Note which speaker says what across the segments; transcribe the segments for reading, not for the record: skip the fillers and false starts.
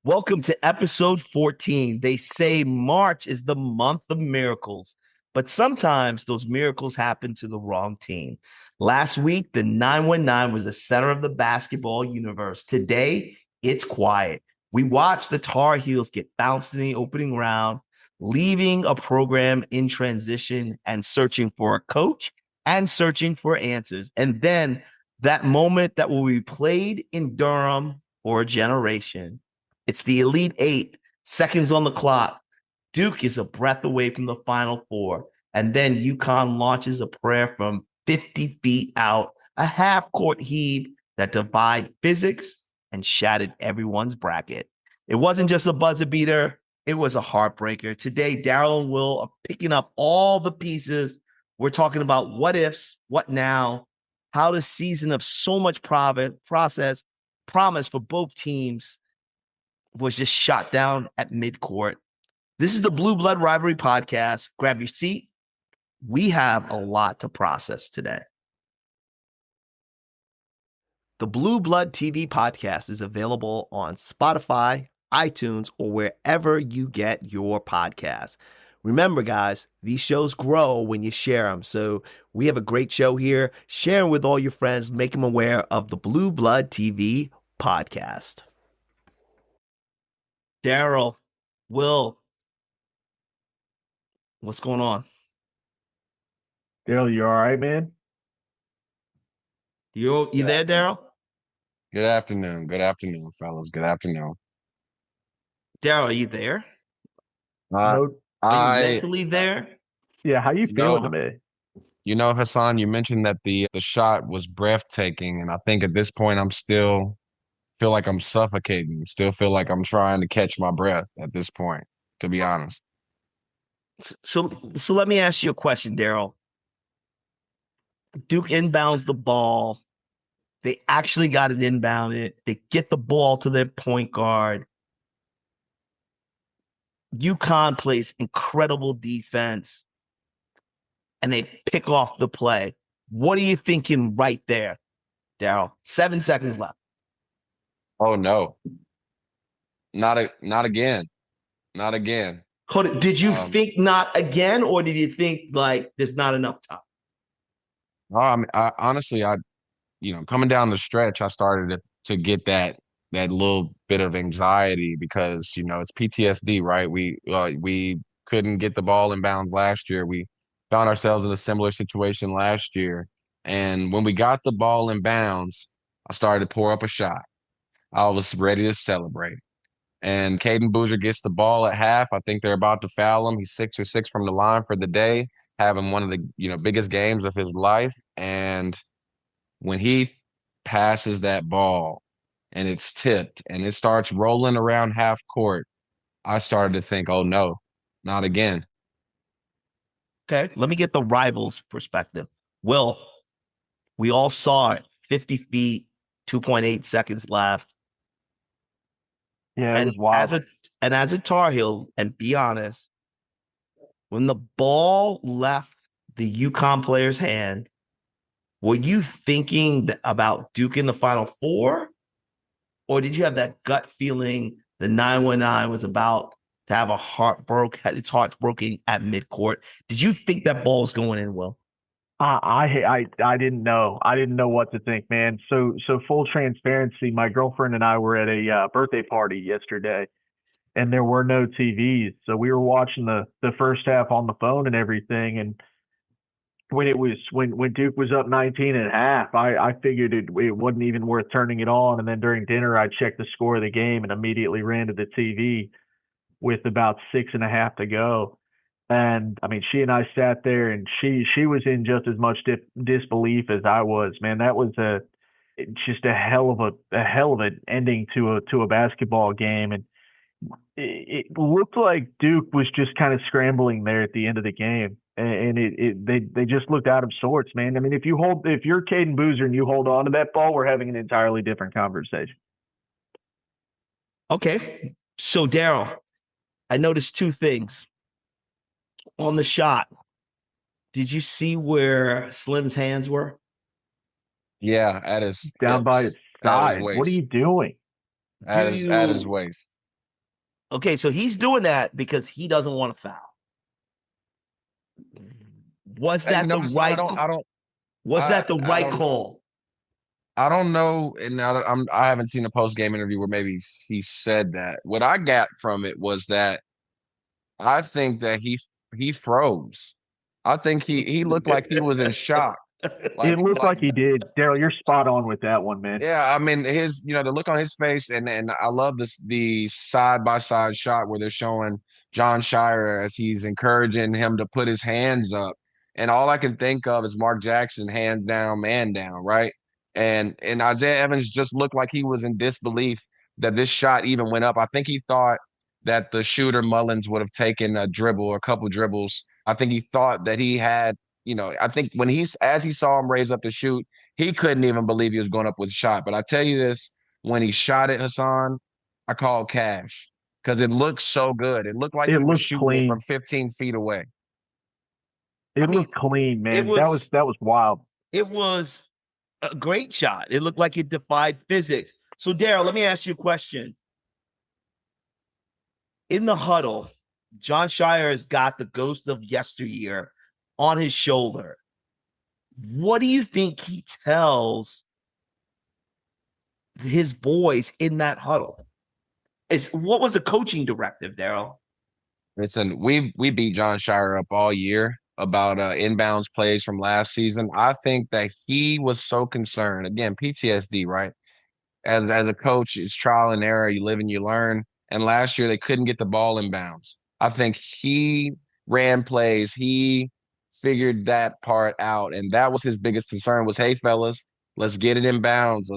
Speaker 1: Welcome to episode 14. They say March is the month of miracles, but sometimes those miracles happen to the wrong team. Last week, the 919 was the center of the basketball universe. Today, it's quiet. We watched the Tar Heels get bounced in the opening round, leaving a program in transition and searching for a coach and searching for answers. And then that moment that will be played in Durham for a generation. It's the Elite Eight, seconds on the clock. Duke is a breath away from the Final Four. And then UConn launches a prayer from 50 feet out, a half court heave that defied physics and shattered everyone's bracket. It wasn't just a buzzer beater, it was a heartbreaker. Today, Darryl and Will are picking up all the pieces. We're talking about what ifs, what now, how the season of so much process, promise for both teams was just shot down at midcourt. This is the Blue Blood Rivalry Podcast. Grab your seat. We have a lot to process today. The Blue Blood TV podcast is available on Spotify, iTunes, or wherever you get your podcasts. Remember, guys, these shows grow when you share them. So we have a great show here. Share them with all your friends. Make them aware of the Blue Blood TV podcast. Darryl, Will, what's going on?
Speaker 2: Darryl, you all right, man?
Speaker 1: You there, Darryl?
Speaker 3: Good afternoon. Good afternoon, fellas. Good afternoon.
Speaker 1: Darryl, are you there?
Speaker 2: No,
Speaker 1: Are you mentally there?
Speaker 2: yeah, how you feeling today?
Speaker 3: Hassan, you mentioned that the shot was breathtaking, and I think at this point I'm still feel like I'm suffocating. Still feel like I'm trying to catch my breath at this point, to be honest.
Speaker 1: So let me ask you a question, Darryl. Duke inbounds the ball. They actually got it inbounded. They get the ball to their point guard. UConn plays incredible defense, and they pick off the play. What are you thinking right there, Darryl? 7 seconds left.
Speaker 3: Oh no. Not again. Not again.
Speaker 1: Did you think not again, or did you think like there's not enough time?
Speaker 3: Honestly, coming down the stretch, I started to get that little bit of anxiety because it's PTSD, right? We couldn't get the ball in bounds last year. We found ourselves in a similar situation last year, and when we got the ball in bounds, I started to pour up a shot. I was ready to celebrate. And Caden Boozer gets the ball at half. I think they're about to foul him. He's 6 or 6 from the line for the day, having one of the biggest games of his life. And when he passes that ball and it's tipped and it starts rolling around half court, I started to think, oh no, not again.
Speaker 1: Okay, let me get the rivals' perspective. Will, we all saw it, 50 feet, 2.8 seconds left.
Speaker 2: Yeah, it was wild.
Speaker 1: As a Tar Heel, and be honest, when the ball left the UConn player's hand, were you thinking about Duke in the Final Four? Or did you have that gut feeling the 919 was about to have its heart broken at midcourt? Did you think that ball was going in, Will?
Speaker 2: I didn't know. I didn't know what to think, man. So full transparency, my girlfriend and I were at a birthday party yesterday, and there were no TVs. So we were watching the first half on the phone and everything. And when Duke was up 19 and a half, I figured it wasn't even worth turning it on. And then during dinner, I checked the score of the game and immediately ran to the TV with about 6.5 to go. And I mean, she and I sat there, and she was in just as much disbelief as I was. Man, that was just a hell of an ending to a basketball game, and it looked like Duke was just kind of scrambling there at the end of the game, and they just looked out of sorts, man. I mean, if you're Caden Boozer and you hold on to that ball, we're having an entirely different conversation.
Speaker 1: Okay, so Darryl, I noticed two things. On the shot, did you see where Slim's hands were?
Speaker 3: Yeah, at his
Speaker 2: down by his side. What are you doing?
Speaker 3: At his waist.
Speaker 1: Okay, so he's doing that because he doesn't want to foul. Was
Speaker 3: And
Speaker 1: that the
Speaker 3: Hassan,
Speaker 1: right? Was that the
Speaker 3: I
Speaker 1: right
Speaker 3: don't,
Speaker 1: call?
Speaker 3: I don't know. And now that I haven't seen a post game interview where maybe he said that. What I got from it was that I think that he froze. I think he looked like he was in shock.
Speaker 2: It looked
Speaker 3: Like
Speaker 2: like he did. Daryl, you're spot on with that one, man.
Speaker 3: yeah, I mean the look on his face, and I love this the side by side shot where they're showing John Shire as he's encouraging him to put his hands up, and all I can think of is Mark Jackson, hands down, man down, right? And Isaiah Evans just looked like he was in disbelief that this shot even went up. I think he thought that the shooter Mullins would have taken a dribble or a couple dribbles. I think he thought that he had, I think when as he saw him raise up to shoot he couldn't even believe he was going up with a shot. But I tell you this, when he shot it, Hassan, I called cash because it looked so good. It looked like
Speaker 2: It
Speaker 3: he was
Speaker 2: looked
Speaker 3: shooting it from
Speaker 2: clean.
Speaker 3: 15 feet away.
Speaker 1: I
Speaker 2: It
Speaker 1: mean,
Speaker 2: looked clean,
Speaker 1: it
Speaker 2: man. That was
Speaker 1: was
Speaker 2: that was wild.
Speaker 1: it was a great shot. It looked like it defied physics. So, Darryl, let me ask you a question. In the huddle, John Shire has got the ghost of yesteryear on his shoulder. What do you think he tells his boys in that huddle? What was the coaching directive, Darryl?
Speaker 3: Listen, we beat John Shire up all year about inbounds plays from last season. I think that he was so concerned. Again, PTSD, right? As a coach, it's trial and error. You live and you learn. And last year they couldn't get the ball in bounds. I think he ran plays. He figured that part out, and that was his biggest concern. Was hey fellas, let's get it in bounds.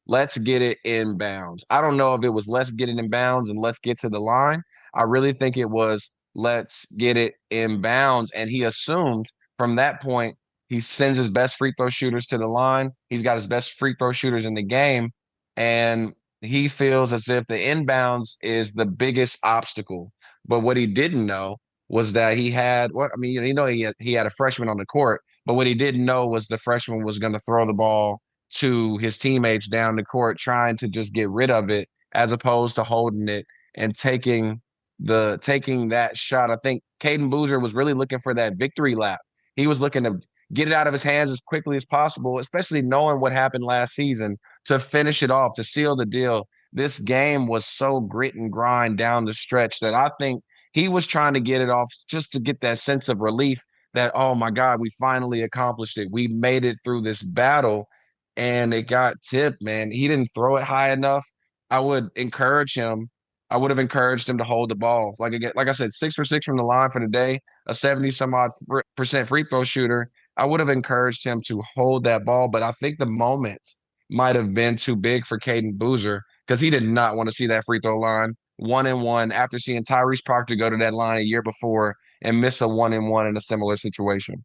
Speaker 3: Let's get it in bounds. I don't know if it was let's get it in bounds and let's get to the line. I really think it was let's get it in bounds, and he assumed from that point he sends his best free throw shooters to the line. He's got his best free throw shooters in the game and he feels as if the inbounds is the biggest obstacle. But what he didn't know was that he had what I mean, he had a freshman on the court, but what he didn't know was the freshman was going to throw the ball to his teammates down the court, trying to just get rid of it, as opposed to holding it and taking that shot. I think Caden Boozer was really looking for that victory lap. He was looking to get it out of his hands as quickly as possible, especially knowing what happened last season to finish it off, to seal the deal. This game was so grit and grind down the stretch that I think he was trying to get it off just to get that sense of relief that, oh my God, we finally accomplished it. We made it through this battle and it got tipped, man. He didn't throw it high enough. I would encourage him. I would have encouraged him to hold the ball. Like I said, 6 for 6 from the line for the day, a 70 some odd percent free throw shooter. I would have encouraged him to hold that ball, but I think the moment might have been too big for Caden Boozer because he did not want to see that free throw line 1-and-1 after seeing Tyrese Proctor go to that line a year before and miss a 1-and-1 in a similar situation.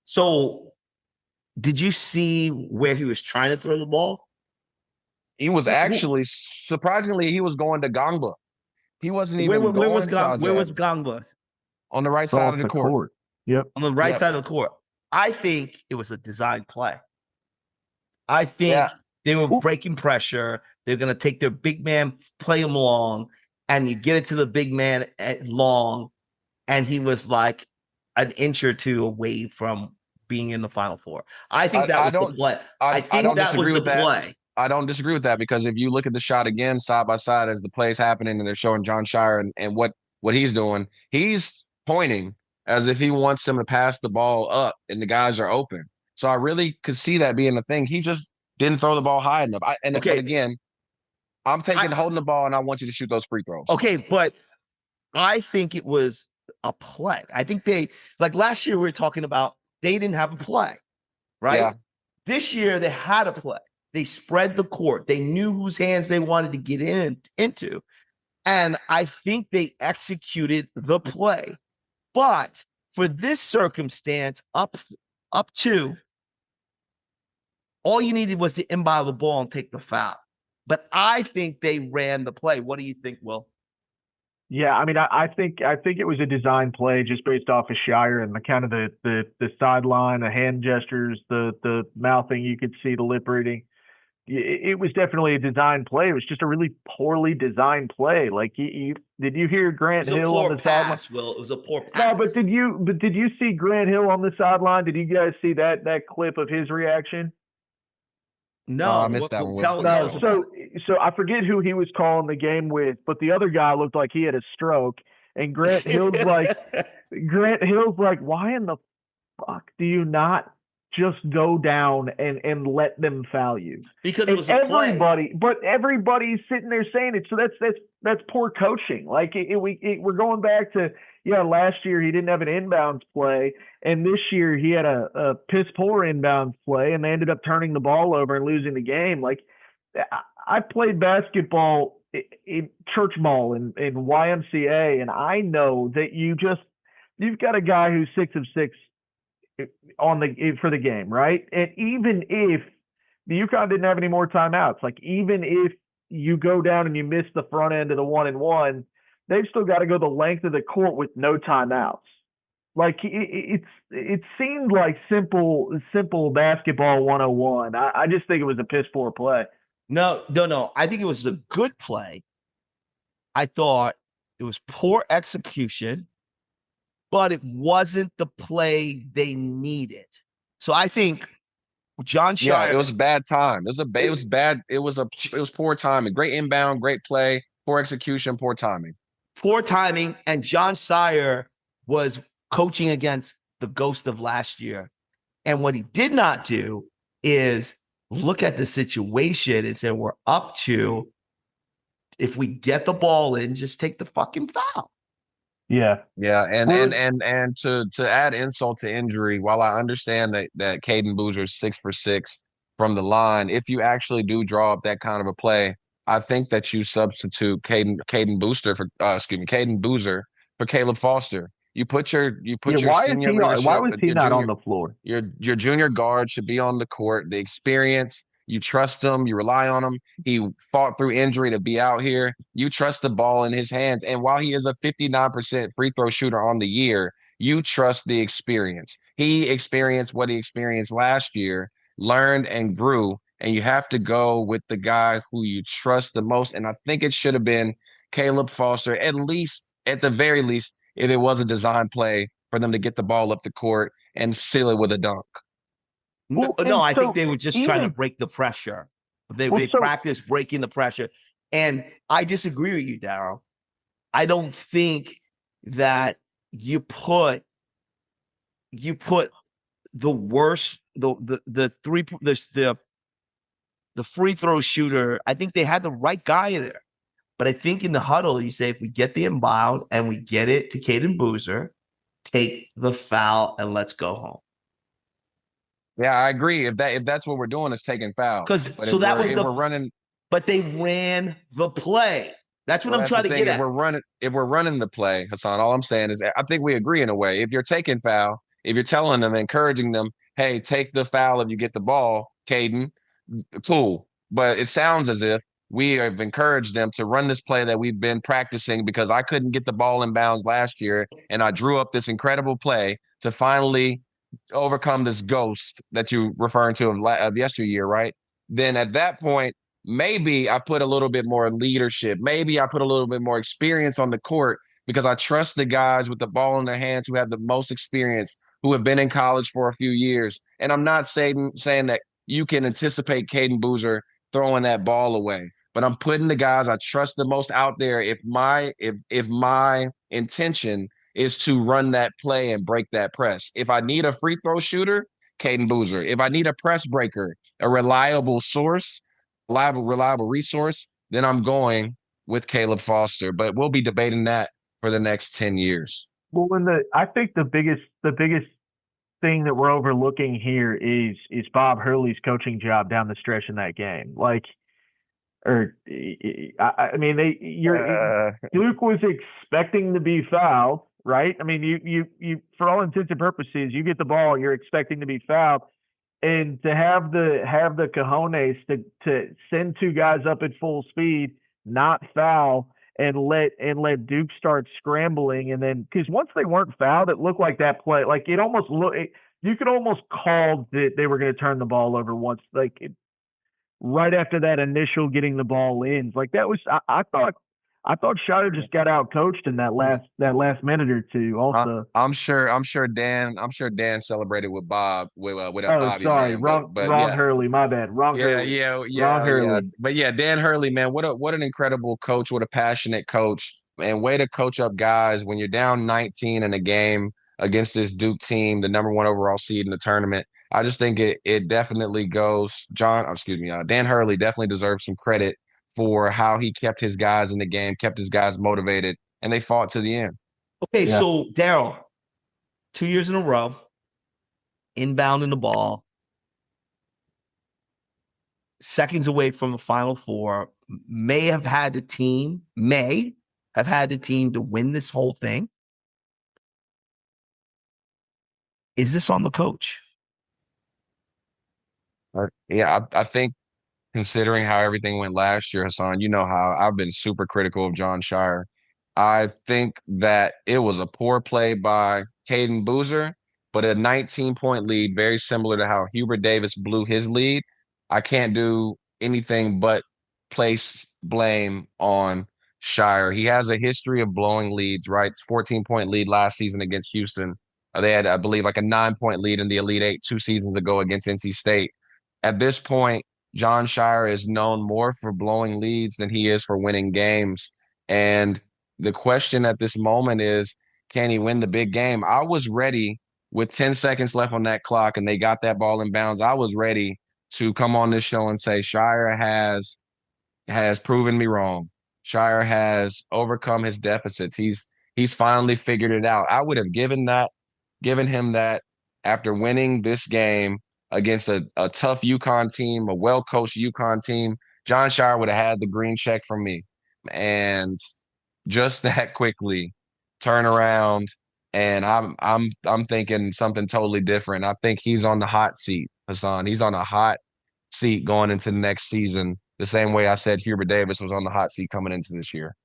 Speaker 1: So, did you see where he was trying to throw the ball?
Speaker 3: He was actually surprisingly he was going to Gongba. He wasn't
Speaker 1: Where,
Speaker 3: even
Speaker 1: where was
Speaker 3: going to
Speaker 1: Gong, where
Speaker 3: Isaiah
Speaker 1: was
Speaker 3: Evans
Speaker 1: Gongba?
Speaker 3: on the right side
Speaker 2: Off
Speaker 3: of the
Speaker 2: the
Speaker 3: court.
Speaker 2: court. Yep.
Speaker 1: On the right
Speaker 3: Yep.
Speaker 1: side of the court. I think it was a design play. I think
Speaker 3: Yeah.
Speaker 1: they were breaking pressure. They're going to take their big man, play him long, and you get it to the big man at long, and he was like an inch or two away from being in the Final Four. I think that
Speaker 3: I
Speaker 1: was the
Speaker 3: don't
Speaker 1: play.
Speaker 3: I
Speaker 1: I think
Speaker 3: don't
Speaker 1: that was
Speaker 3: disagree
Speaker 1: the
Speaker 3: with that.
Speaker 1: play.
Speaker 3: I don't disagree with that because if you look at the shot again side by side as the play's happening and they're showing John Shire and what he's doing, he's pointing as if he wants him to pass the ball up and the guys are open. So I really could see that being a thing. He just didn't throw the ball high enough. But
Speaker 1: Okay.
Speaker 3: again, I'm taking holding the ball and I want you to shoot those free throws.
Speaker 1: Okay, but I think it was a play. I think like last year we were talking about they didn't have a play, right?
Speaker 3: Yeah.
Speaker 1: This year they had a play. They spread the court. They knew whose hands they wanted to get into. And I think they executed the play. But for this circumstance, up to, all you needed was to inbound the ball and take the foul. But I think they ran the play. What do you think, Will?
Speaker 2: Yeah, I mean, I think it was a design play just based off of Shire and the kind of the sideline, the hand gestures, the mouthing. You could see the lip reading. it was definitely a design play. It was just a really poorly designed play. Like, did you hear
Speaker 1: It
Speaker 2: Grant
Speaker 1: was a
Speaker 2: Hill on
Speaker 1: poor
Speaker 2: the sideline?
Speaker 1: pass, Will. It was a poor
Speaker 2: No, but
Speaker 1: pass.
Speaker 2: did you see Grant Hill on the sideline? Did you guys see that clip of his reaction?
Speaker 3: I
Speaker 1: No,
Speaker 3: missed that one.
Speaker 1: tell
Speaker 2: No,
Speaker 1: us about
Speaker 2: so
Speaker 1: it.
Speaker 2: I forget who he was calling the game with, but the other guy looked like he had a stroke, and Grant Hill's like, why in the fuck do you not just go down and let them foul you?
Speaker 1: Because it
Speaker 2: And
Speaker 1: was a play.
Speaker 2: everybody's sitting there saying it. So that's poor coaching. Like, we're going back to, yeah, last year he didn't have an inbounds play, and this year he had a piss poor inbounds play, and they ended up turning the ball over and losing the game. Like, I played basketball in church ball in YMCA, and I know that you've got a guy who's 6 of 6 on the for the game, right? And even if the UConn didn't have any more timeouts, like, even if you go down and you miss the front end of the 1-and-1, they've still got to go the length of the court with no timeouts. Like, it seemed like simple basketball 101. I just think it was a piss poor play.
Speaker 1: No. I think it was a good play. I thought it was poor execution, but it wasn't the play they needed. So I think John
Speaker 3: Yeah, it
Speaker 1: Shire,
Speaker 3: was a bad time. It was bad. It was poor timing. Great inbound, great play, poor execution, poor timing.
Speaker 1: poor timing, and John Shire was coaching against the ghost of last year. And what he did not do is look at the situation and say, we're up to, if we get the ball in, just take the fucking foul.
Speaker 2: Yeah.
Speaker 3: Yeah,
Speaker 2: Well,
Speaker 3: and to add insult to injury, while I understand that Caden Boozer's 6 for 6 from the line, if you actually do draw up that kind of a play, I think that you substitute Caden Boozer for Caleb Foster. You
Speaker 2: yeah.
Speaker 3: put your senior
Speaker 2: Why
Speaker 3: leadership,
Speaker 2: was he not on the floor?
Speaker 3: your junior guard should be on the court. The experience, you trust him, you rely on him. He fought through injury to be out here. You trust the ball in his hands. And while he is a 59% free throw shooter on the year, you trust the experience. He experienced what he experienced last year, learned and grew. And you have to go with the guy who you trust the most. And I think it should have been Caleb Foster, at the very least, if it was a design play for them to get the ball up the court and seal it with a dunk.
Speaker 1: No,
Speaker 2: And
Speaker 1: I think
Speaker 2: so
Speaker 1: they were just trying to
Speaker 2: even
Speaker 1: break the pressure. They
Speaker 2: well,
Speaker 1: they
Speaker 2: so
Speaker 1: practiced breaking the pressure. And I disagree with you, Darryl. I don't think that you put the worst the free throw shooter. I think they had the right guy there. But I think in the huddle, you say, if we get the inbound and we get it to Caden Boozer, take the foul and let's go home.
Speaker 3: Yeah, I agree. If that's what we're doing, is taking fouls.
Speaker 1: Because
Speaker 3: But
Speaker 1: so that was
Speaker 3: if we're running,
Speaker 1: but they ran the play. That's what
Speaker 3: well,
Speaker 1: I'm
Speaker 3: that's the
Speaker 1: trying to
Speaker 3: thing.
Speaker 1: get at.
Speaker 3: If we're running the play, Hassan, all I'm saying is I think we agree in a way. If you're taking foul, if you're telling them, encouraging them, hey, take the foul if you get the ball, Caden, cool. But it sounds as if we have encouraged them to run this play that we've been practicing because I couldn't get the ball in bounds last year, and I drew up this incredible play to finally overcome this ghost that you're referring to of yesteryear, right? Then at that point, maybe I put a little bit more leadership. Maybe I put a little bit more experience on the court because I trust the guys with the ball in their hands who have the most experience, who have been in college for a few years. And I'm not saying that you can anticipate Caden Boozer throwing that ball away, but I'm putting the guys I trust the most out there. If my intention is to run that play and break that press. If I need a free throw shooter, Caden Boozer. If I need a press breaker, a reliable source, reliable resource, then I'm going with Caleb Foster. But we'll be debating that for the next 10 years.
Speaker 2: well, I think the biggest thing that we're overlooking here is Bob Hurley's coaching job down the stretch in that game. Like, or I mean, Duke was expecting to be fouled, right? I mean, you for all intents and purposes, you get the ball, you're expecting to be fouled, and to have the cojones to send two guys up at full speed, not foul, and let Duke start scrambling, and then because once they weren't fouled, it looked like that play, like it almost looked. You could almost call that they were going to turn the ball over once, like right after that initial getting the ball in. Like that was, I thought Shire just got out coached in that last minute or two. Also,
Speaker 3: I'm sure Dan celebrated with Bob with
Speaker 2: oh
Speaker 3: Bobby,
Speaker 2: sorry,
Speaker 3: man. But
Speaker 2: wrong
Speaker 3: yeah,
Speaker 2: Hurley, my bad, wrong
Speaker 3: yeah,
Speaker 2: Hurley,
Speaker 3: yeah,
Speaker 2: wrong
Speaker 3: yeah, yeah.
Speaker 2: Hurley.
Speaker 3: But yeah, Dan Hurley, man, what an incredible coach, what a passionate coach, and way to coach up guys when you're down 19 in a game against this Duke team, the number one overall seed in the tournament. I just think it definitely goes. Dan Hurley definitely deserves some credit for how he kept his guys in the game, kept his guys motivated, and they fought to the end.
Speaker 1: Okay,
Speaker 2: Yeah,
Speaker 1: so Darryl, 2 years in a row, inbounding the ball, seconds away from the Final Four, may have had the team to win this whole thing. Is this on the coach?
Speaker 3: Yeah, I think considering how everything went last year, Hassan, you know how I've been super critical of John Shire. I think that it was a poor play by Caden Boozer, but a 19-point lead, very similar to how Hubert Davis blew his lead. I can't do anything but place blame on Shire. He has a history of blowing leads, right? 14-point lead last season against Houston. They had, I believe, like a 9-point lead in the Elite Eight 2 seasons ago against NC State. At this point, John Shire is known more for blowing leads than he is for winning games. And the question at this moment is, can he win the big game? I was ready with 10 seconds left on that clock and they got that ball in bounds. I was ready to come on this show and say Shire has proven me wrong. Shire has overcome his deficits. He's finally figured it out. I would have given him that after winning this game against a tough UConn team, a well-coached UConn team. John Shire would have had the green check from me. And just that quickly turn around and I'm thinking something totally different. I think he's on the hot seat, Hassan. He's on a hot seat going into the next season, the same way I said Hubert Davis was on the hot seat coming into this year.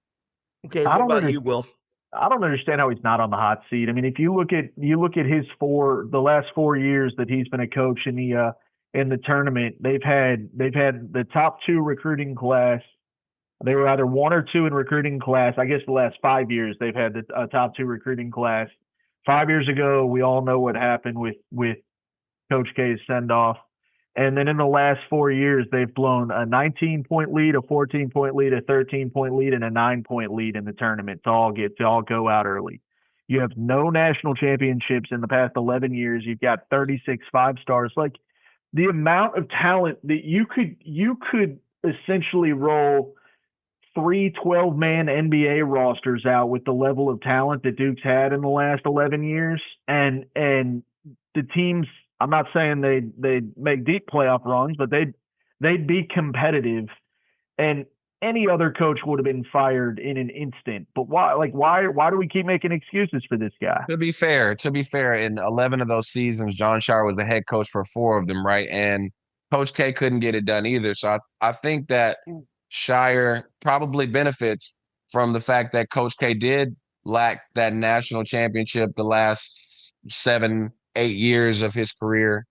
Speaker 1: Okay,
Speaker 2: I
Speaker 1: what
Speaker 2: don't
Speaker 1: about
Speaker 2: understand.
Speaker 1: you, Will?
Speaker 2: I don't understand how he's not on the hot seat. I mean, if you look at the last 4 years that he's been a coach in the tournament, they've had the top two recruiting class. They were either one or two in recruiting class. I guess the last 5 years they've had the top two recruiting class. 5 years ago, we all know what happened with Coach K's send off. And then in the last 4 years, they've blown a 19-point lead, a 14-point lead, a 13-point lead, and a 9-point lead in the tournament to all go out early. You have no national championships in the past 11 years. You've got 36 5 stars. Like the amount of talent that you could essentially roll three 12-man NBA rosters out with the level of talent that Duke's had in the last 11 years, and the teams. I'm not saying they'd make deep playoff runs, but they'd be competitive, and any other coach would have been fired in an instant. But why do we keep making excuses for this guy?
Speaker 3: To be fair, in 11 of those seasons, John Shire was the head coach for 4 of them, right? And Coach K couldn't get it done either. So I think that Shire probably benefits from the fact that Coach K did lack that national championship the last 7, 8 years of his career.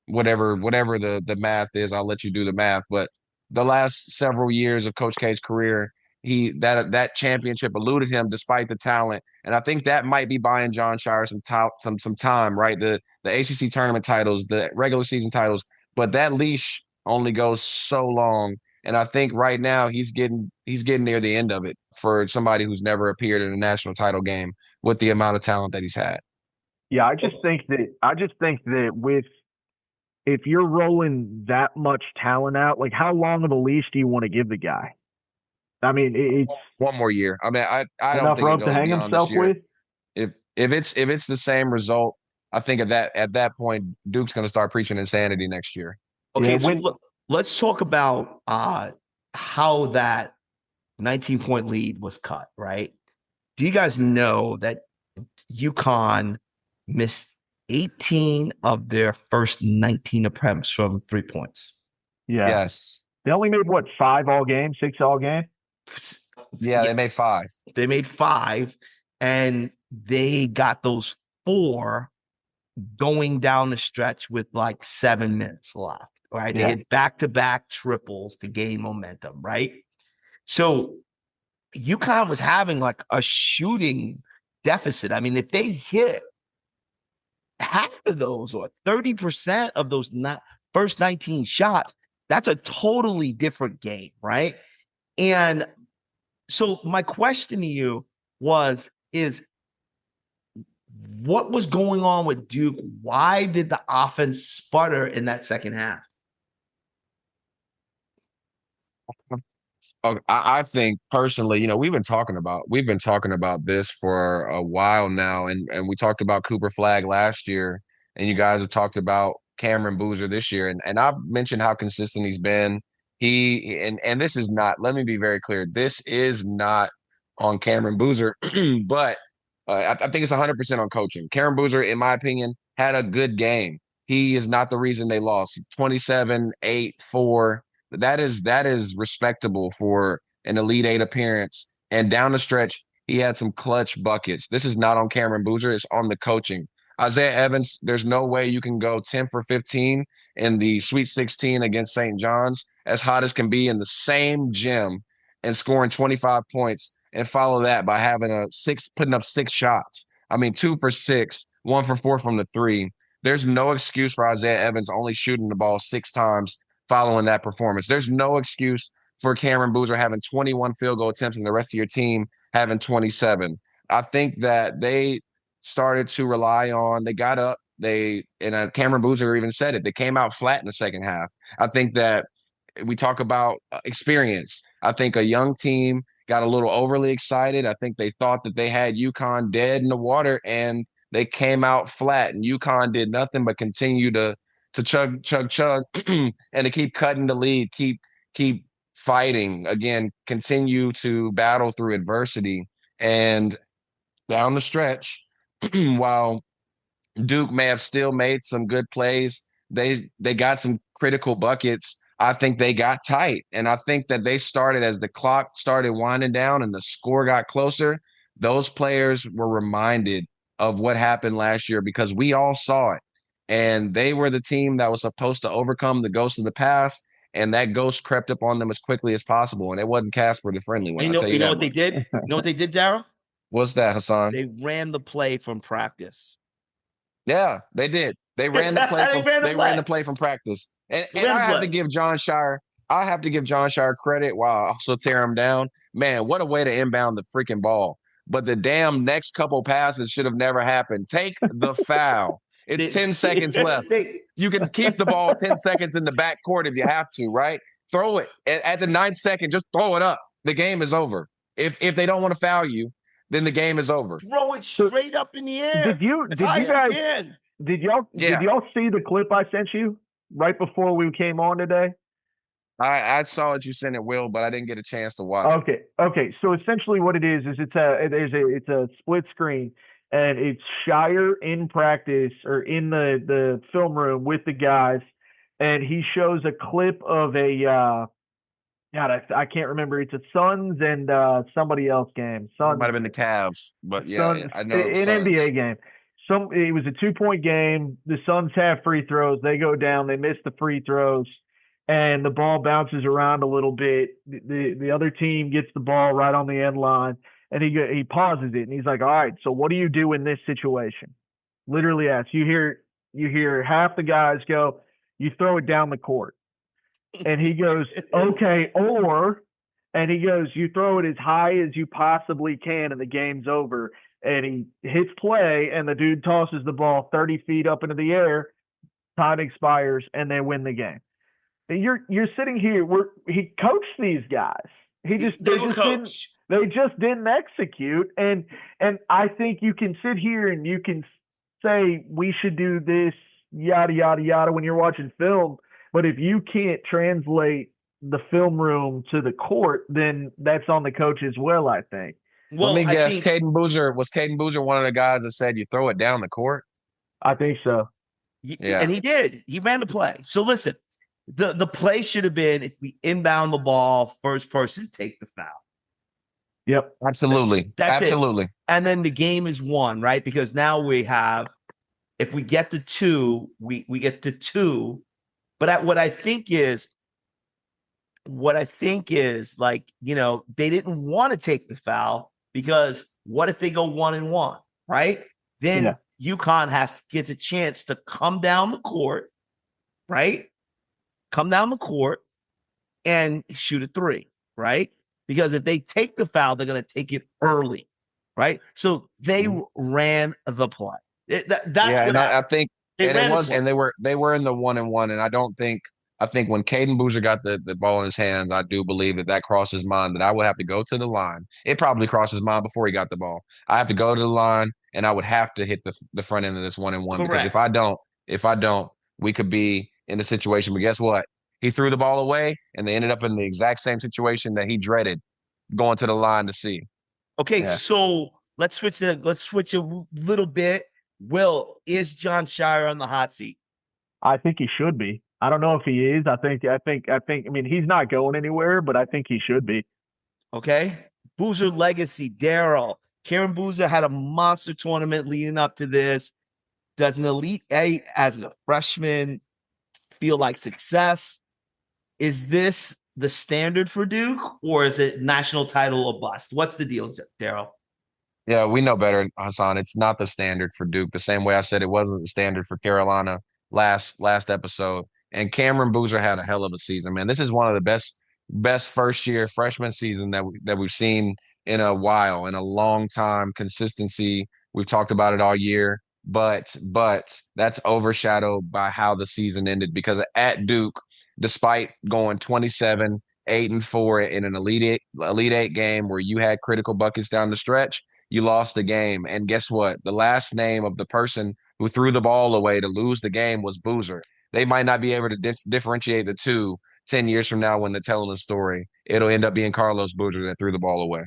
Speaker 3: Whatever the math is, I'll let you do the math. But the last several years of Coach K's career, that championship eluded him despite the talent. And I think that might be buying John Shire some time, right? The ACC tournament titles, the regular season titles, but that leash only goes so long. And I think right now he's getting near the end of it for somebody who's never appeared in a national title game with the amount of talent that he's had.
Speaker 2: Yeah, I just think that with if you're rolling that much talent out, like how long of a leash do you want to give the guy? I mean, it's
Speaker 3: 1 more year. I mean, I don't
Speaker 2: enough
Speaker 3: think it
Speaker 2: rope to
Speaker 3: goes
Speaker 2: hang
Speaker 3: beyond this
Speaker 2: himself
Speaker 3: year.
Speaker 2: with.
Speaker 3: If it's the same result, I think at that point Duke's going to start preaching insanity next year.
Speaker 2: Yeah,
Speaker 1: Okay, so let's talk about how that 19-point lead was cut, right? Do you guys know that UConn missed 18 of their first 19 attempts from 3 points?
Speaker 2: yeah.
Speaker 3: Yes.
Speaker 2: They only made what, 5 all game, 6 all game?
Speaker 3: Yeah, they made
Speaker 1: Yes.
Speaker 3: 5.
Speaker 1: They made 5, and they got those 4 going down the stretch with like 7 minutes left. right? They
Speaker 2: Yeah.
Speaker 1: hit back-to-back triples to gain momentum, right? So UConn was having like a shooting deficit. I mean, if they hit half of those or 30% of those first 19 shots, that's a totally different game, right? And so my question to you is what was going on with Duke? Why did the offense sputter in that second half?
Speaker 3: I think personally, we've been talking about this for a while now, and we talked about Cooper Flag last year, and you guys have talked about Cameron Boozer this year, and I've mentioned how consistent he's been. And this is not. Let me be very clear. This is not on Cameron Boozer, but I think it's 100% on coaching. Cameron Boozer, in my opinion, had a good game. He is not the reason they lost. 27, 8, 4. That is respectable for an Elite Eight appearance. And down the stretch, he had some clutch buckets. This is not on Cameron Boozer, it's on the coaching. Isaiah Evans, there's no way you can go 10 for 15 in the Sweet 16 against St. John's, as hot as can be in the same gym, and scoring 25 points and follow that by putting up 6 shots. I mean, 2 for 6, 1 for 4 from the three. There's no excuse for Isaiah Evans only shooting the ball 6 times following that performance. There's no excuse for Cameron Boozer having 21 field goal attempts and the rest of your team having 27. I think that they started to they got up, Cameron Boozer even said it, they came out flat in the second half. I think that we talk about experience. I think a young team got a little overly excited. I think they thought that they had UConn dead in the water, and they came out flat, and UConn did nothing but continue to chug, and to keep cutting the lead, keep fighting again, continue to battle through adversity. And down the stretch, while Duke may have still made some good plays, they got some critical buckets. I think they got tight. And I think that they started, as the clock started winding down and the score got closer, those players were reminded of what happened last year, because we all saw it. And they were the team that was supposed to overcome the ghost of the past. And that ghost crept up on them as quickly as possible. And it wasn't Casper the Friendly one,
Speaker 1: And
Speaker 3: I'll tell you
Speaker 1: you know
Speaker 3: that
Speaker 1: what they
Speaker 3: much.
Speaker 1: did? You know what they did, Darryl?
Speaker 3: What's that, Hassan?
Speaker 1: They ran the play from practice.
Speaker 3: Yeah, they did. They ran the play
Speaker 1: They
Speaker 3: from
Speaker 1: ran the
Speaker 3: they ran
Speaker 1: play.
Speaker 3: the play from practice. And
Speaker 1: They
Speaker 3: and
Speaker 1: ran
Speaker 3: I
Speaker 1: the
Speaker 3: have to
Speaker 1: play.
Speaker 3: give John Shire credit while I also tear him down. Man, what a way to inbound the freaking ball. But the damn next couple passes should have never happened. Take the foul. It's 10 seconds left. You can keep the ball 10 seconds in the back court if you have to, right? Throw it at the 9th second. Just throw it up. The game is over. If they don't want to foul you, then the game is over.
Speaker 1: Throw it straight up in the air.
Speaker 2: Did you
Speaker 1: as high
Speaker 2: you
Speaker 1: as you
Speaker 2: guys
Speaker 1: can.
Speaker 2: did y'all see the clip I sent you right before we came on today?
Speaker 3: I saw it, you sent it, Will, but I didn't get a chance to watch it.
Speaker 2: Okay. So essentially, what it is it's a split screen, and it's Shire in practice or in the film room with the guys, and he shows a clip of a God, I can't remember. It's a Suns and somebody else game.
Speaker 3: It might have been the Cavs, but yeah,
Speaker 2: Suns,
Speaker 3: I know
Speaker 2: an NBA
Speaker 3: Suns.
Speaker 2: game. It was a 2-point game. The Suns have free throws. They go down. They miss the free throws, and the ball bounces around a little bit. The other team gets the ball right on the end line, and he pauses it, and he's like, "All right, so what do you do in this situation?" Literally asks. You hear half the guys go, "You throw it down the court," and he goes, "Okay," and he goes, "You throw it as high as you possibly can, and the game's over." And he hits play, and the dude tosses the ball 30 feet up into the air. Time expires, and they win the game. And you're sitting here. He coached these guys. They just didn't execute. And I think you can sit here and you can say we should do this, yada yada yada, when you're watching film. But if you can't translate the film room to the court, then that's on the coach as well, I think.
Speaker 3: Well, let me guess. Was Caden Boozer one of the guys that said you throw it down the court?
Speaker 2: I think so.
Speaker 3: Yeah.
Speaker 1: And he did. He ran the play. So listen, the play should have been, if we inbound the ball, first person take the foul.
Speaker 2: Yep.
Speaker 3: Absolutely.
Speaker 1: That's
Speaker 3: Absolutely.
Speaker 1: it. And then the game is won, right? Because now we have, if we get to 2, we get to 2, But what I think is like, they didn't want to take the foul because what if they go 1-1, right?
Speaker 2: Yeah.
Speaker 1: Then UConn gets a chance to come down the court, right? Come down the court and shoot a three, right? Because if they take the foul, they're going to take it early, right? So they ran the play. That's
Speaker 3: Yeah,
Speaker 1: what
Speaker 3: and
Speaker 1: happened.
Speaker 3: I think
Speaker 1: They
Speaker 3: and it
Speaker 1: ran the
Speaker 3: was
Speaker 1: play.
Speaker 3: and they were in the 1-1, and I think when Caden Boozer got the ball in his hands, I do believe that crossed his mind that I would have to go to the line. It probably crossed his mind before he got the ball. I have to go to the line, and I would have to hit the front end of this 1-1 because
Speaker 1: Correct.
Speaker 3: if I don't, we could be in the situation. But guess what? He threw the ball away, and they ended up in the exact same situation that he dreaded going to the line to see.
Speaker 1: Okay,
Speaker 2: Yeah.
Speaker 1: so let's switch a little bit. Will, is John Shire on the hot seat?
Speaker 2: I think he should be. I don't know if he is. I mean, he's not going anywhere, but I think he should be.
Speaker 1: Okay. Boozer legacy, Darryl. Karen Boozer had a monster tournament leading up to this. Does an Elite Eight as a freshman feel like success? Is this the standard for Duke, or is it national title or bust? What's the deal, Darryl?
Speaker 3: Yeah, we know better, Hassan. It's not the standard for Duke. The same way I said it wasn't the standard for Carolina last episode. And Cameron Boozer had a hell of a season, man. This is one of the best first year freshman season that we've seen in a while, in a long time. Consistency. We've talked about it all year, but that's overshadowed by how the season ended because at Duke, despite going 27, 8-4 in an Elite Eight game where you had critical buckets down the stretch, you lost the game. And guess what? The last name of the person who threw the ball away to lose the game was Boozer. They might not be able to differentiate the two 10 years from now when they're telling the story. It'll end up being Carlos Boozer that threw the ball away.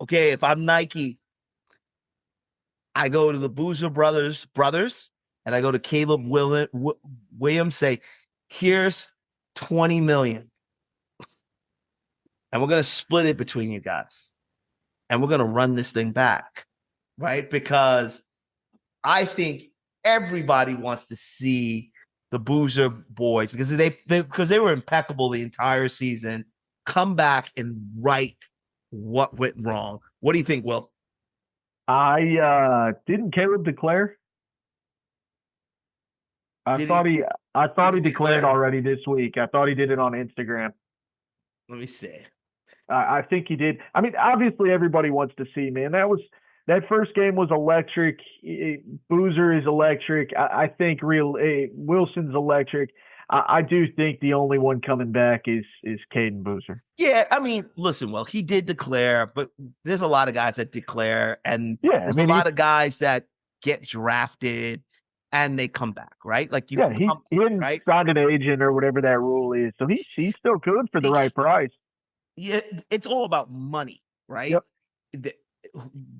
Speaker 1: Okay, if I'm Nike, I go to the Boozer brothers, and I go to Caleb Williams, say, here's 20 million. And we're going to split it between you guys. And we're going to run this thing back, right? Because I think everybody wants to see the Boozer boys because they were impeccable the entire season, come back and right what went wrong. What do you think, Will?
Speaker 2: I didn't Caleb declare? I
Speaker 1: Did
Speaker 2: thought
Speaker 1: he
Speaker 2: he I thought he declared
Speaker 1: declare?
Speaker 2: already this week. I thought he did it on Instagram.
Speaker 1: Let me see.
Speaker 2: I think he did. I mean, obviously everybody wants to see, man. That first game was electric. Boozer is electric. I think Wilson's electric. I do think the only one coming back is Caden Boozer.
Speaker 1: Yeah, I mean, listen, well, he did declare, but there's a lot of guys that declare, and
Speaker 2: Yeah,
Speaker 1: there's
Speaker 2: I
Speaker 1: a
Speaker 2: mean,
Speaker 1: lot of guys that get drafted and they come back, right? Like you
Speaker 2: yeah,
Speaker 1: can
Speaker 2: he
Speaker 1: come,
Speaker 2: he didn't
Speaker 1: right?
Speaker 2: sign an agent or whatever that rule is, so he's still good for the right price.
Speaker 1: Yeah, it's all about money, right?
Speaker 2: Yep.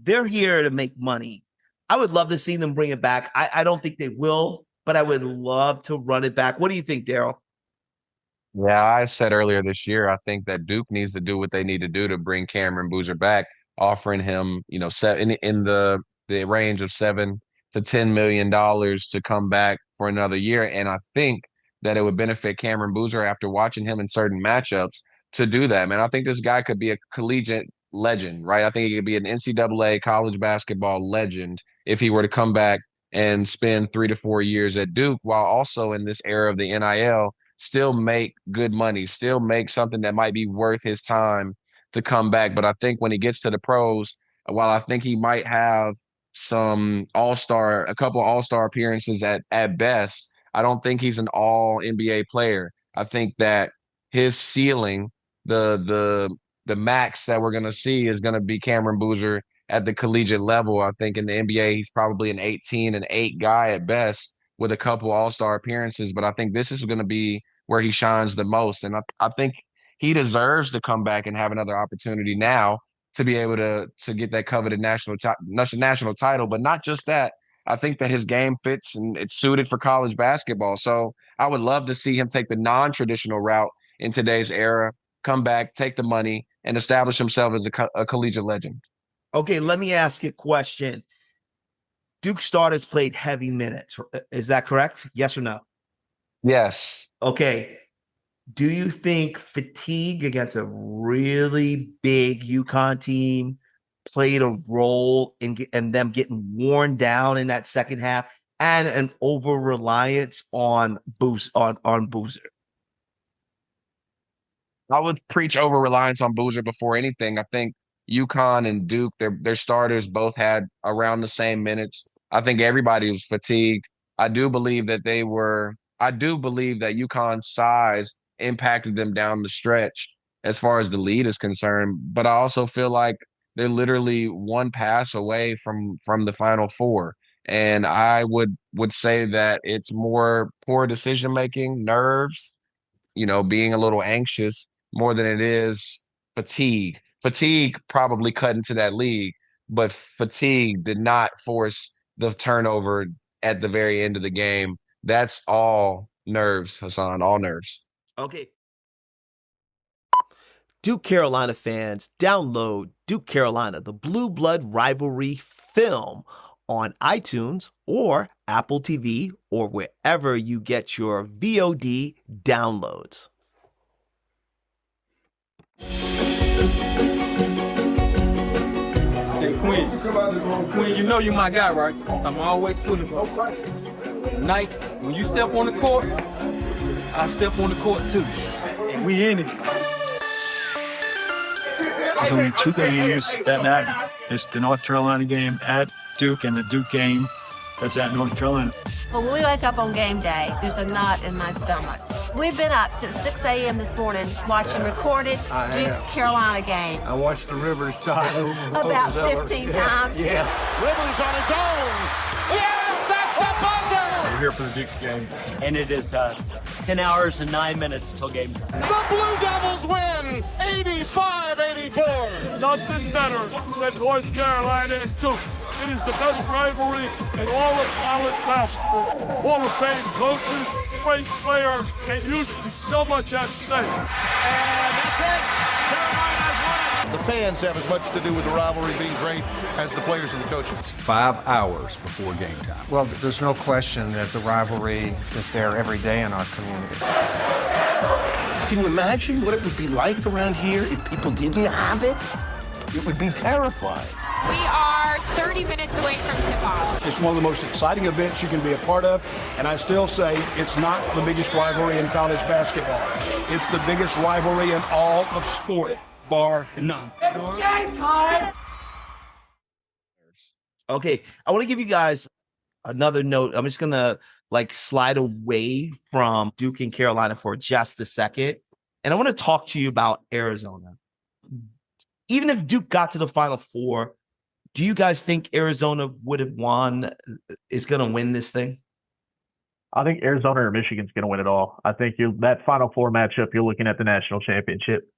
Speaker 1: They're here to make money. I would love to see them bring it back. I don't think they will, but I would love to run it back. What do you think, Darryl?
Speaker 3: Yeah, I said earlier this year, I think that Duke needs to do what they need to do to bring Cameron Boozer back, offering him, in the range of $7 to $10 million to come back for another year. And I think that it would benefit Cameron Boozer after watching him in certain matchups to do that. Man, I think this guy could be a collegiate legend, right? I think he could be an NCAA college basketball legend if he were to come back and spend 3 to 4 years at Duke, while also in this era of the NIL still make good money, still make something that might be worth his time to come back. But I think when he gets to the pros, while I think he might have a couple all-star appearances at best, I don't think he's an all NBA player. I think that his ceiling, the max that we're gonna see is gonna be Cameron Boozer at the collegiate level. I think in the NBA he's probably an 18-8 guy at best with a couple all-star appearances, but I think this is going to be where he shines the most. And I think he deserves to come back and have another opportunity now to be able to get that coveted national title. But not just that. I think that his game fits and it's suited for college basketball. So I would love to see him take the non-traditional route in today's era, come back, take the money, and establish himself as a collegiate legend.
Speaker 1: Okay, let me ask you a question. Duke starters played heavy minutes. Is that correct? Yes or no?
Speaker 3: Yes.
Speaker 1: Okay. Do you think fatigue against a really big UConn team played a role in them getting worn down in that second half and an over reliance on Boozer?
Speaker 3: I would preach over reliance on Boozer before anything. I think UConn and Duke, their starters both had around the same minutes. I think everybody was fatigued. I do believe that UConn's size impacted them down the stretch as far as the lead is concerned. But I also feel like they're literally one pass away from the Final Four. And I would say that it's more poor decision making, nerves, being a little anxious more than it is fatigue. Fatigue probably cut into that league, but fatigue did not force the turnover at the very end of the game. That's all nerves, Hassan, all nerves.
Speaker 1: Okay. Duke Carolina fans, download Duke Carolina, the Blue Blood Rivalry film on iTunes or Apple TV or wherever you get your VOD downloads.
Speaker 4: Hey, Queen, you know you my guy, right? I'm always pulling for you. Tonight, when you step on the court, I step on the court too. And we in it.
Speaker 5: There's only two games that matter. It's the North Carolina game at Duke and the Duke game that's at North Carolina.
Speaker 6: When we wake up on game day, there's a knot in my stomach. We've been up since 6 a.m. this morning watching recorded Duke Carolina games.
Speaker 5: I watched the Rivers side
Speaker 6: about 15 times.
Speaker 5: Yeah.
Speaker 7: Rivers on his own. Yes, that's the buzzer.
Speaker 5: We're here for the Duke game.
Speaker 8: And it is 10 hours and 9 minutes until game time.
Speaker 7: The Blue Devils win 85-84.
Speaker 9: Nothing better than North Carolina and Duke. It is the best rivalry in all of college basketball. Hall of Fame coaches, great players, and usually so much at stake.
Speaker 7: And that's it. Carolina's won it.
Speaker 10: The fans have as much to do with the rivalry being great as the players and the coaches.
Speaker 11: It's 5 hours before game time.
Speaker 12: Well, there's no question that the rivalry is there every day in our community.
Speaker 13: Can you imagine what it would be like around here if people didn't have it? It would be terrifying.
Speaker 14: We are 30 minutes away from tip-off.
Speaker 15: It's one of the most exciting events you can be a part of, and I still say it's not the biggest rivalry in college basketball. It's the biggest rivalry in all of sport, bar none.
Speaker 9: It's game time!
Speaker 1: Okay, I want to give you guys another note. I'm just going to slide away from Duke and Carolina for just a second, and I want to talk to you about Arizona. Even if Duke got to the Final Four, do you guys think Arizona would have is going to win this thing?
Speaker 2: I think Arizona or Michigan's going to win it all. I think that Final Four matchup, you're looking at the national championship.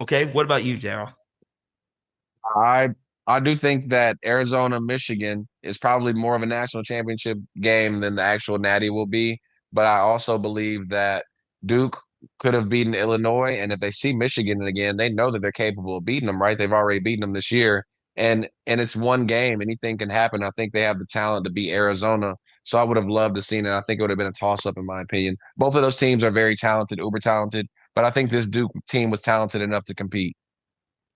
Speaker 1: Okay, what about you, Darryl?
Speaker 3: I do think that Arizona, Michigan is probably more of a national championship game than the actual Natty will be. But I also believe that Duke could have beaten Illinois, and if they see Michigan again, they know that they're capable of beating them, right? They've already beaten them this year, and it's one game. Anything can happen. I think they have the talent to beat Arizona, so I would have loved to seen it. I think it would have been a toss-up in my opinion. Both of those teams are very talented, uber talented, but I think this Duke team was talented enough to compete.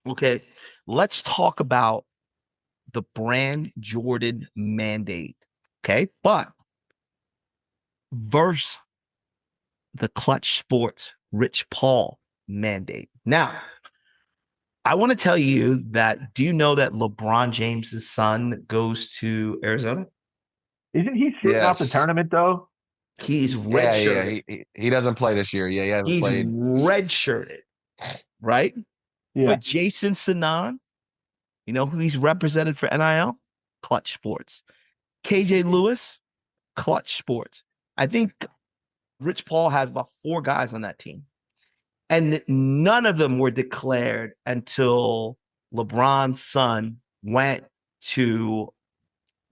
Speaker 1: Okay, let's talk about the brand Jordan mandate, okay? But versus the Clutch Sports Rich Paul mandate. Now, I want to tell you that, do you know that LeBron James's son goes to Arizona?
Speaker 2: Isn't he sitting out the tournament, though?
Speaker 1: He's redshirted.
Speaker 3: Yeah. He doesn't play this year. Yeah, he hasn't played.
Speaker 1: He's redshirted, right?
Speaker 2: Yeah.
Speaker 1: But Jason Sanan, you know who he's represented for NIL? Clutch Sports. KJ Lewis, Clutch Sports. I think Rich Paul has about 4 guys on that team. And none of them were declared until LeBron's son went to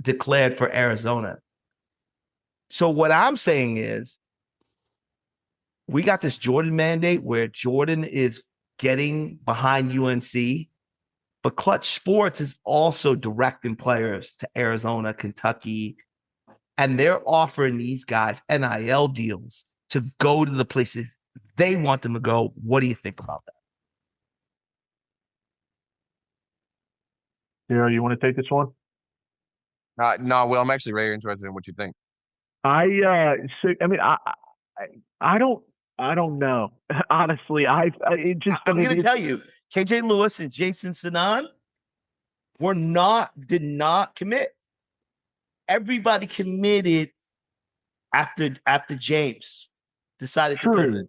Speaker 1: declared for Arizona. So what I'm saying is we got this Jordan mandate where Jordan is getting behind UNC, but Clutch Sports is also directing players to Arizona, Kentucky, and they're offering these guys NIL deals to go to the places they want them to go. What do you think about that?
Speaker 2: Darryl, you want to take this one?
Speaker 3: No, Will, I'm actually very interested in what you think.
Speaker 2: I don't know. Honestly, I'm
Speaker 1: going to tell you, KJ Lewis and Jason Sanan did not commit. Everybody committed after James decided to pivot.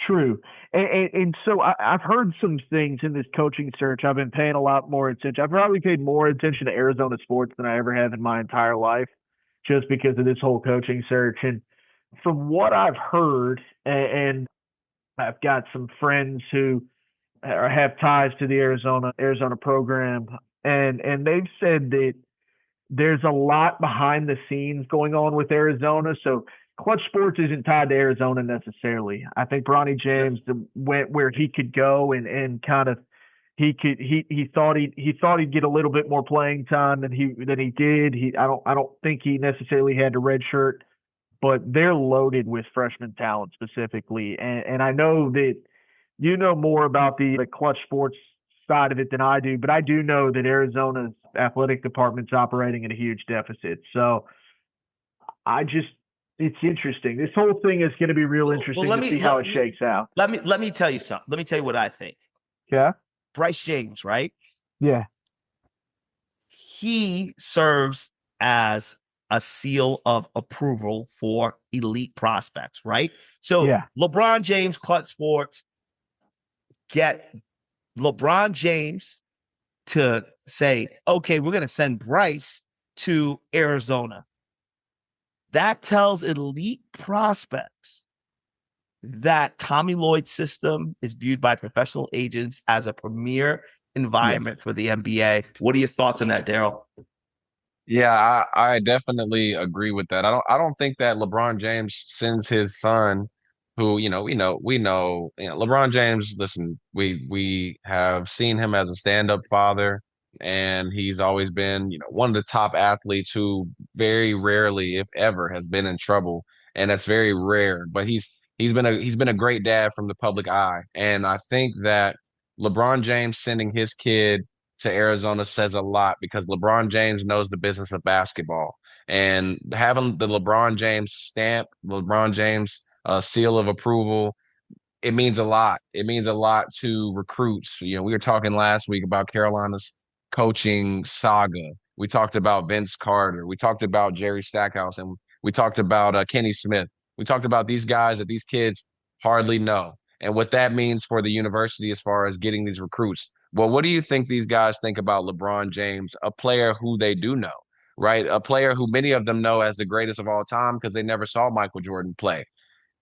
Speaker 2: True. And so I've heard some things in this coaching search. I've been paying a lot more attention. I've probably paid more attention to Arizona sports than I ever have in my entire life, just because of this whole coaching search. And from what I've heard, and I've got some friends who have ties to the Arizona program, and they've said that there's a lot behind the scenes going on with Arizona. So Clutch Sports isn't tied to Arizona necessarily. I think Bronny James went where he could go and kind of he thought he'd get a little bit more playing time than he did. I don't think he necessarily had to redshirt, but they're loaded with freshman talent specifically. And I know that you know more about the Clutch Sports side of it than I do, but I do know that Arizona's athletic department's operating at a huge deficit. So it's interesting. This whole thing is going to be real interesting to see how it shakes out.
Speaker 1: Let me tell you something. Let me tell you what I think.
Speaker 2: Yeah.
Speaker 1: Bryce James, right?
Speaker 2: Yeah.
Speaker 1: He serves as a seal of approval for elite prospects, right? So yeah. LeBron James, Clutch Sports, get LeBron James to say, okay, we're going to send Bryce to Arizona. That tells elite prospects that Tommy Lloyd's system is viewed by professional agents as a premier environment for the NBA. What are your thoughts on that, Darryl?
Speaker 3: Yeah, I definitely agree with that. I don't think that LeBron James sends his son, who, we know, LeBron James, listen, we have seen him as a stand-up father, and he's always been, one of the top athletes who very rarely, if ever, has been in trouble. And that's very rare. But he's been a great dad from the public eye. And I think that LeBron James sending his kid to Arizona says a lot, because LeBron James knows the business of basketball, and having the LeBron James stamp, LeBron James seal of approval, it means a lot. It means a lot to recruits. We were talking last week about Carolina's coaching saga. We talked about Vince Carter. We talked about Jerry Stackhouse, and we talked about Kenny Smith. We talked about these guys that these kids hardly know, and what that means for the university as far as getting these recruits. Well, what do you think these guys think about LeBron James, a player who they do know, right? A player who many of them know as the greatest of all time because they never saw Michael Jordan play.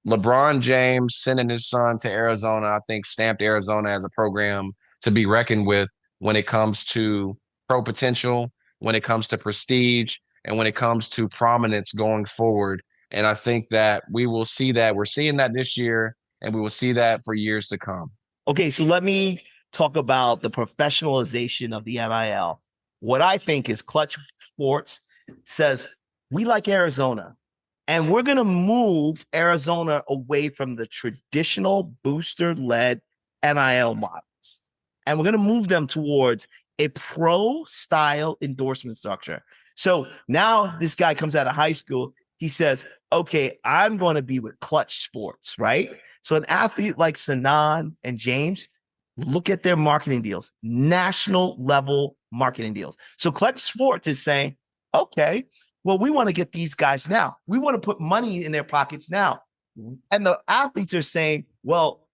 Speaker 3: LeBron James sending his son to Arizona, I think, stamped Arizona as a program to be reckoned with when it comes to pro potential, when it comes to prestige, and when it comes to prominence going forward. And I think that we will see that. We're seeing that this year, and we will see that for years to come.
Speaker 1: Okay, so let me talk about the professionalization of the NIL. What I think is Clutch Sports says, we like Arizona, and we're going to move Arizona away from the traditional booster-led NIL models. And we're going to move them towards a pro-style endorsement structure. So now this guy comes out of high school. He says, okay, I'm going to be with Clutch Sports, right? So an athlete like Sanan and James, look at their marketing deals, national level marketing deals. So Clutch Sports is saying, okay, well, we want to get these guys now. We want to put money in their pockets now. And the athletes are saying, well,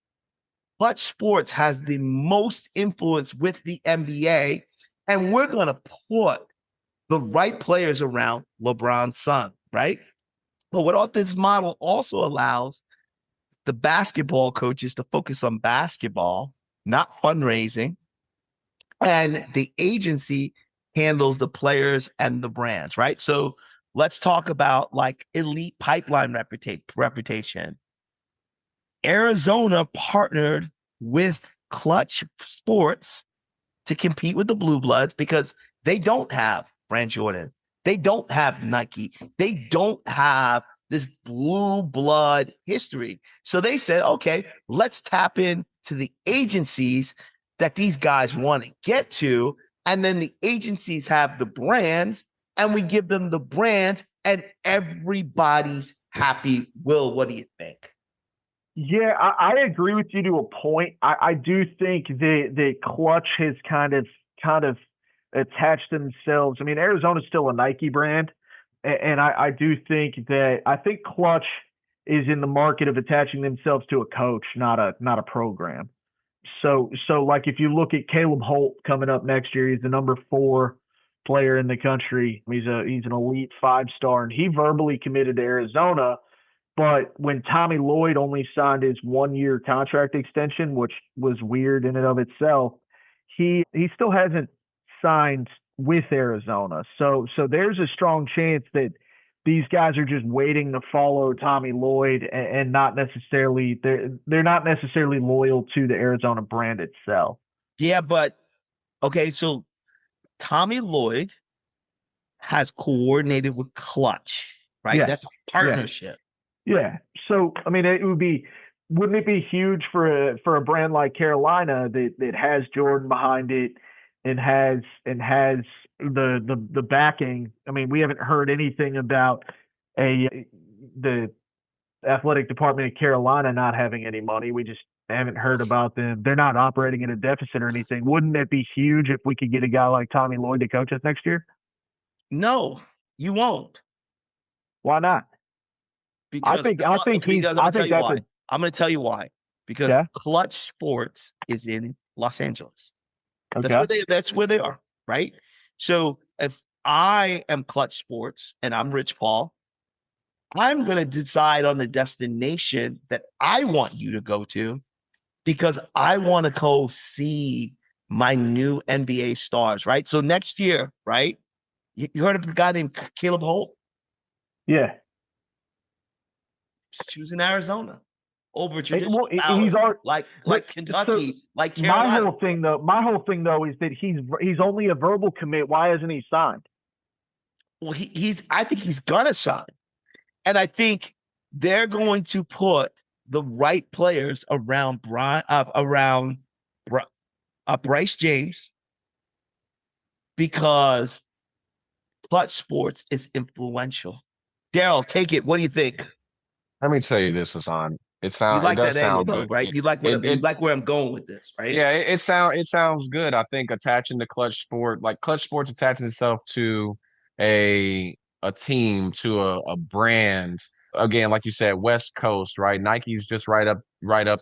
Speaker 1: Clutch Sports has the most influence with the NBA, and we're going to put the right players around LeBron's son, right? But what this model also allows the basketball coaches to focus on basketball, not fundraising, and the agency handles the players and the brands, right? So let's talk about like elite pipeline reputation. Arizona partnered with Clutch Sports to compete with the Blue Bloods because they don't have Brand Jordan. They don't have Nike. They don't have this blue blood history. So they said, okay, let's tap into the agencies that these guys want to get to. And then the agencies have the brands, and we give them the brands, and everybody's happy. Will, what do you think?
Speaker 2: Yeah, I agree with you to a point. I do think the Clutch has kind of attached themselves. I mean, Arizona's still a Nike brand, and I do think Clutch is in the market of attaching themselves to a coach, not a program. So like if you look at Caleb Holt coming up next year, he's the number 4 player in the country. He's an elite 5-star, and he verbally committed to Arizona. But when Tommy Lloyd only signed his 1-year contract extension, which was weird in and of itself, he still hasn't signed with Arizona. So there's a strong chance that these guys are just waiting to follow Tommy Lloyd and not necessarily they're not necessarily loyal to the Arizona brand itself.
Speaker 1: Yeah, but okay, so Tommy Lloyd has coordinated with Clutch, right?
Speaker 2: Yes.
Speaker 1: That's a partnership.
Speaker 2: Yeah. So, I mean, wouldn't it be huge for a brand like Carolina that has Jordan behind it and has the backing? I mean, we haven't heard anything about the athletic department of Carolina not having any money. We just haven't heard about them. They're not operating in a deficit or anything. Wouldn't it be huge if we could get a guy like Tommy Lloyd to coach us next year?
Speaker 1: No, you won't.
Speaker 2: Why not?
Speaker 1: Because I'm going to tell you why. I'm going to tell you why. Because Clutch Sports is in Los Angeles.
Speaker 2: Okay.
Speaker 1: That's where they are, right? So if I am Clutch Sports and I'm Rich Paul, I'm going to decide on the destination that I want you to go to because I want to go see my new NBA stars, right? So next year, right? You heard of a guy named Caleb Holt?
Speaker 2: Yeah.
Speaker 1: Choosing Arizona over
Speaker 2: Well,
Speaker 1: traditional like Kentucky, like Carolina.
Speaker 2: My whole thing though is that he's only a verbal commit. Why hasn't he signed?
Speaker 1: Well, I think he's gonna sign, and I think they're going to put the right players around Bryce James because Clutch Sports is influential. Darryl, take it. What do you think?
Speaker 3: Let me tell you this, Hassan.
Speaker 1: You like that angle, though,
Speaker 3: good,
Speaker 1: right? You like where I'm going with this, right?
Speaker 3: Yeah, it sounds good. I think attaching the Clutch Sports attaching itself to a team, to a brand. Again, like you said, West Coast, right? Nike's just right up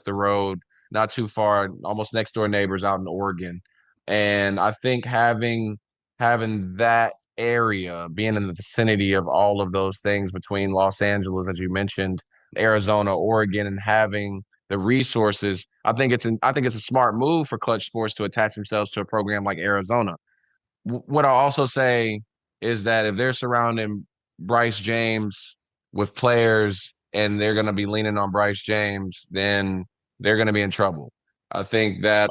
Speaker 3: the road, not too far, almost next door neighbors out in Oregon. And I think having that area, being in the vicinity of all of those things between Los Angeles, as you mentioned, Arizona, Oregon, and having the resources, I think it's a smart move for Clutch Sports to attach themselves to a program like Arizona. What I'll also say is that if they're surrounding Bryce James with players and they're going to be leaning on Bryce James, then they're going to be in trouble. I think that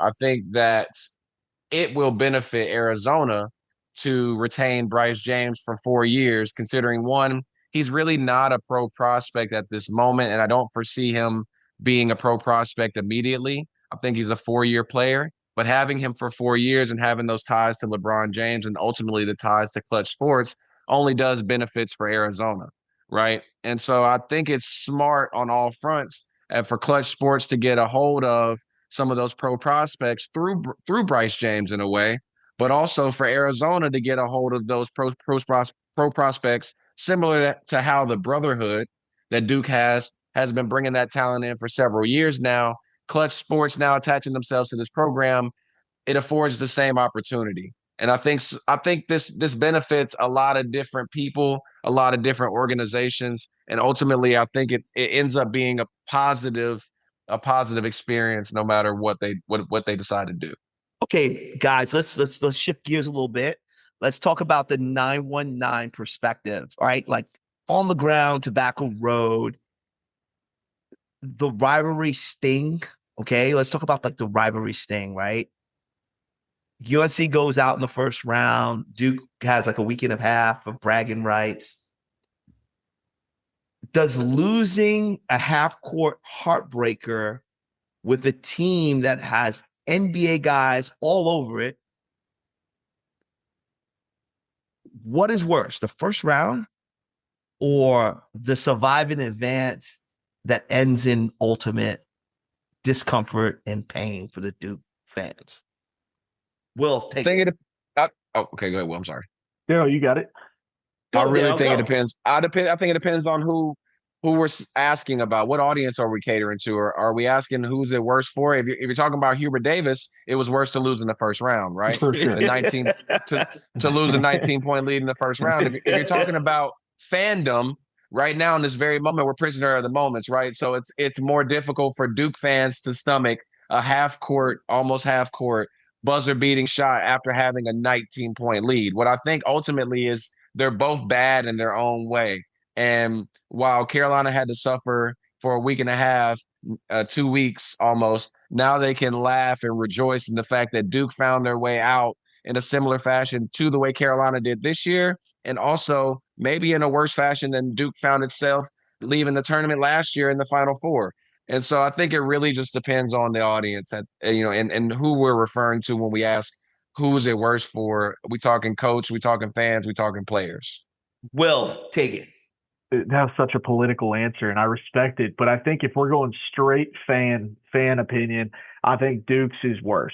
Speaker 3: it will benefit Arizona to retain Bryce James for 4 years, considering one, he's really not a pro prospect at this moment, and I don't foresee him being a pro prospect immediately. I think he's a 4-year player, but having him for 4 years and having those ties to LeBron James and ultimately the ties to Clutch Sports only does benefits for Arizona, right? And so I think it's smart on all fronts and for Clutch Sports to get a hold of some of those pro prospects through Bryce James in a way, but also for Arizona to get a hold of those pro prospects, similar to how the Brotherhood that Duke has been bringing that talent in for several years now. Clutch Sports now attaching themselves to this program, it affords the same opportunity. And I think this benefits a lot of different people, a lot of different organizations, and ultimately I think it ends up being a positive experience no matter what they decide to do.
Speaker 1: Okay, guys, let's shift gears a little bit. Let's talk about the 919 perspective. All right, like on the ground, Tobacco Road, the rivalry sting. Okay, let's talk about like the rivalry sting, right? UNC goes out in the first round. Duke has like a week and a half of bragging rights. Does losing a half-court heartbreaker with a team that has NBA guys all over it, what is worse, the first round or the survive and advance that ends in ultimate discomfort and pain for the Duke fans? Will, take it.
Speaker 3: Okay, go ahead, Will. I'm sorry.
Speaker 2: Darryl, you got it.
Speaker 3: I really think it depends. I think it depends on who we're asking about. What audience are we catering to? Or are we asking who's it worse for? If you're talking about Hubert Davis, it was worse to lose in the first round, right?
Speaker 2: For sure.
Speaker 3: The 19 to lose a 19-point lead in the first round. If you're talking about fandom, right now in this very moment, we're prisoner of the moments, right? So it's more difficult for Duke fans to stomach a almost half court buzzer beating shot after having a 19-point lead. What I think ultimately is they're both bad in their own way. And while Carolina had to suffer for a week and a half, 2 weeks almost, now they can laugh and rejoice in the fact that Duke found their way out in a similar fashion to the way Carolina did this year. And also maybe in a worse fashion than Duke found itself leaving the tournament last year in the Final Four. And so I think it really just depends on the audience and who we're referring to when we ask who is it worse for. We talking coach, we talking fans, we talking players.
Speaker 1: Will, take it.
Speaker 2: That was such a political answer, and I respect it. But I think if we're going straight fan opinion, I think Duke's is worse.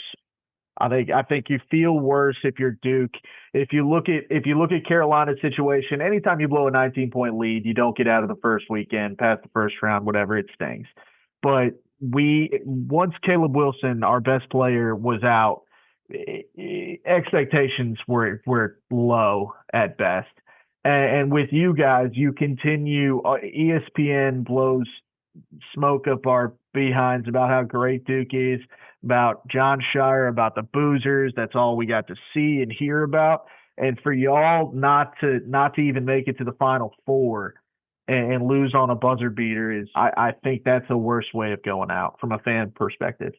Speaker 2: I think you feel worse if you're Duke. If you look at Carolina's situation, anytime you blow a 19-point lead, you don't get out of the first weekend, past the first round, whatever, it stings. But once Caleb Wilson, our best player, was out, expectations were low at best. And with you guys, you continue. ESPN blows smoke up our behinds about how great Duke is, about John Shire, about the boozers. That's all we got to see and hear about. And for y'all not to even make it to the Final Four and lose on a buzzer beater I think that's a worse way of going out from a fan perspective.